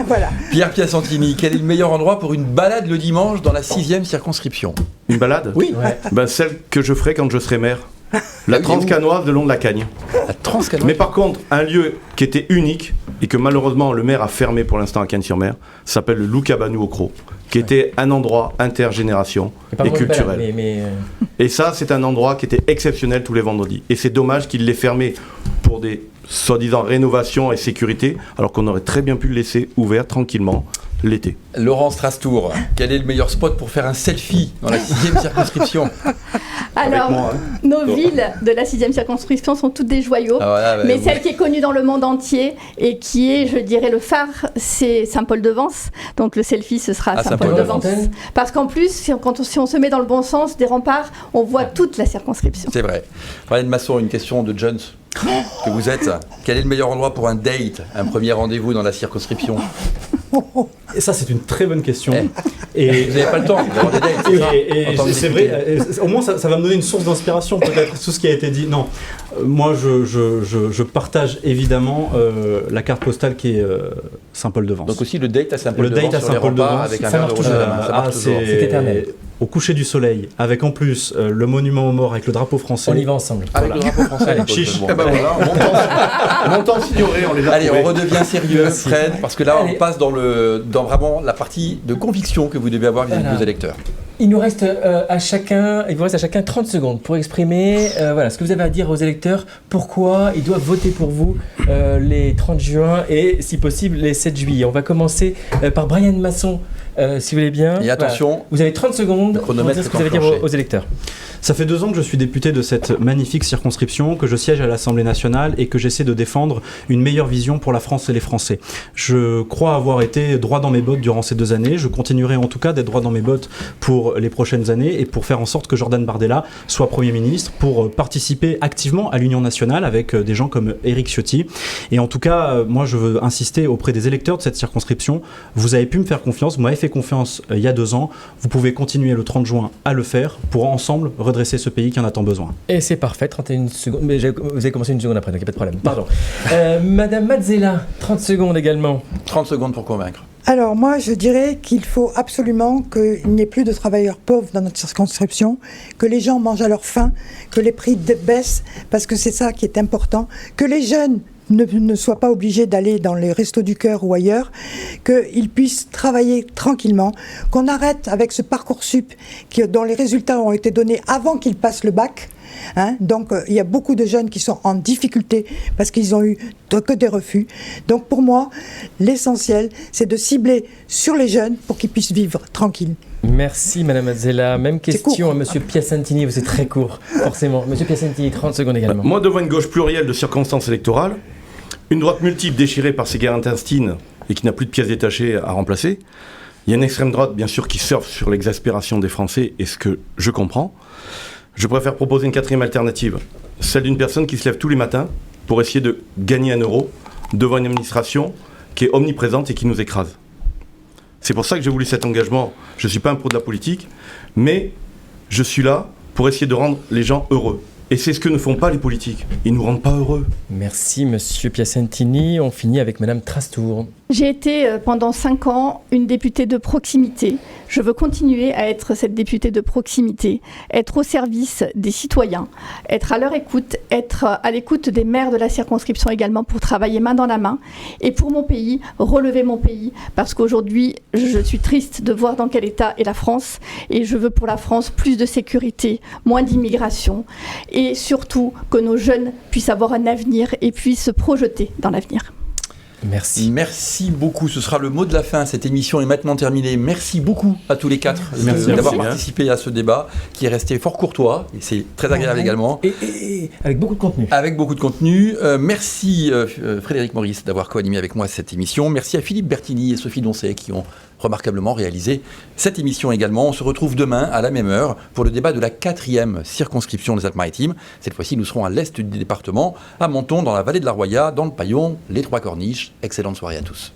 Voilà. Pierre Piacentini, quel est le meilleur endroit pour une balade le dimanche dans la 6e circonscription? Une balade? Oui. Celle que je ferai quand je serai maire. La Transcanoise le long de la Cagne. La Transcanoise. Mais par contre, un lieu qui était unique et que malheureusement le maire a fermé pour l'instant à Cagnes-sur-Mer, s'appelle le Loup Cabanou au Croc, qui était un endroit intergénération et culturel. Et ça, c'est un endroit qui était exceptionnel tous les vendredis. Et c'est dommage qu'il l'ait fermé pour des soi-disant rénovations et sécurité, alors qu'on aurait très bien pu le laisser ouvert tranquillement l'été. Laurent Strastour, quel est le meilleur spot pour faire un selfie dans la 6e circonscription? Alors, nos villes de la 6e circonscription sont toutes des joyaux, mais celle qui est connue dans le monde entier et qui est, je dirais, le phare, c'est Saint-Paul-de-Vence. Donc le selfie, ce sera à Saint-Paul-de-Vence. Parce qu'en plus, si on se met dans le bon sens des remparts, on voit toute la circonscription. C'est vrai. Brian Masson, une question de Jones que vous êtes. Quel est le meilleur endroit pour un date, un premier rendez-vous dans la circonscription? Et ça, c'est une très bonne question. Et vous n'avez pas le temps d'avoir des dates. C'est vrai, au moins ça va me donner une source d'inspiration, peut-être, tout ce qui a été dit. Non, moi, je partage évidemment la carte postale qui est Saint-Paul-de-Vence. Donc aussi le date à Saint-Paul-de-Vence. Le date à Saint-Paul-de-Vence, avec un verre de rouge à la main. C'est éternel. Au coucher du soleil, avec en plus le monument aux morts avec le drapeau français. On y va ensemble. Avec le drapeau français. Allez, chiche. Montant signoré, on les a Allez, trouvés. on redevient sérieux, Fred, parce que là, on passe dans vraiment la partie de conviction que vous devez avoir vis-à-vis de vos électeurs. Il vous reste à chacun 30 secondes pour exprimer ce que vous avez à dire aux électeurs, pourquoi ils doivent voter pour vous les 30 juin et, si possible, les 7 juillet. On va commencer par Brian Masson, si vous voulez bien. Et attention, vous avez 30 secondes pour dire ce que vous avez à dire aux électeurs. Ça fait 2 ans que je suis député de cette magnifique circonscription, que je siège à l'Assemblée nationale et que j'essaie de défendre une meilleure vision pour la France et les Français. Je crois avoir été droit dans mes bottes durant ces 2 années. Je continuerai en tout cas d'être droit dans mes bottes pour les prochaines années et pour faire en sorte que Jordan Bardella soit Premier ministre, pour participer activement à l'Union nationale avec des gens comme Éric Ciotti. Et en tout cas, moi je veux insister auprès des électeurs de cette circonscription. Vous avez pu me faire confiance, vous m'avez fait confiance il y a 2 ans. Vous pouvez continuer le 30 juin à le faire pour ensemble redresser ce pays qui en a tant besoin. Et c'est parfait, 31 secondes. Mais vous avez commencé 1 seconde après, donc il n'y a pas de problème. Pardon. Madame Mazzella, 30 secondes également. 30 secondes pour convaincre. Alors moi, je dirais qu'il faut absolument qu'il n'y ait plus de travailleurs pauvres dans notre circonscription, que les gens mangent à leur faim, que les prix baissent, parce que c'est ça qui est important, que les jeunes ne soient pas obligés d'aller dans les restos du cœur ou ailleurs, qu'ils puissent travailler tranquillement, qu'on arrête avec ce Parcoursup dont les résultats ont été donnés avant qu'ils passent le bac. Donc il y a beaucoup de jeunes qui sont en difficulté parce qu'ils ont eu que des refus. Donc pour moi, l'essentiel, c'est de cibler sur les jeunes pour qu'ils puissent vivre tranquilles. Merci Madame Mazzella. Même question à Monsieur Piacentini, c'est très court, forcément. Monsieur Piacentini, 30 secondes également. Moi, devant une gauche plurielle de circonstances électorales, une droite multiple déchirée par ses guerres intestines et qui n'a plus de pièces détachées à remplacer. Il y a une extrême droite, bien sûr, qui surfe sur l'exaspération des Français, et ce que je comprends. Je préfère proposer une 4e alternative, celle d'une personne qui se lève tous les matins pour essayer de gagner 1 euro devant une administration qui est omniprésente et qui nous écrase. C'est pour ça que j'ai voulu cet engagement. Je ne suis pas un pro de la politique, mais je suis là pour essayer de rendre les gens heureux. Et c'est ce que ne font pas les politiques. Ils ne nous rendent pas heureux. Merci, Monsieur Piacentini. On finit avec Madame Trastour. J'ai été pendant 5 ans une députée de proximité. Je veux continuer à être cette députée de proximité, être au service des citoyens, être à leur écoute, être à l'écoute des maires de la circonscription également pour travailler main dans la main et pour mon pays, relever mon pays parce qu'aujourd'hui, je suis triste de voir dans quel état est la France et je veux pour la France plus de sécurité, moins d'immigration et surtout que nos jeunes puissent avoir un avenir et puissent se projeter dans l'avenir. Merci. Merci beaucoup. Ce sera le mot de la fin. Cette émission est maintenant terminée. Merci beaucoup à tous les 4 d'avoir participé à ce débat qui est resté fort courtois. Et c'est très agréable également. Et avec beaucoup de contenu. Avec beaucoup de contenu. Merci Frédéric Maurice d'avoir co-animé avec moi cette émission. Merci à Philippe Bertini et Sophie Doncet qui ont remarquablement réalisé cette émission également. On se retrouve demain à la même heure pour le débat de la 4e circonscription des Alpes-Maritimes. Cette fois-ci, nous serons à l'est du département, à Menton, dans la vallée de la Roya, dans le Paillon, les Trois Corniches. Excellente soirée à tous.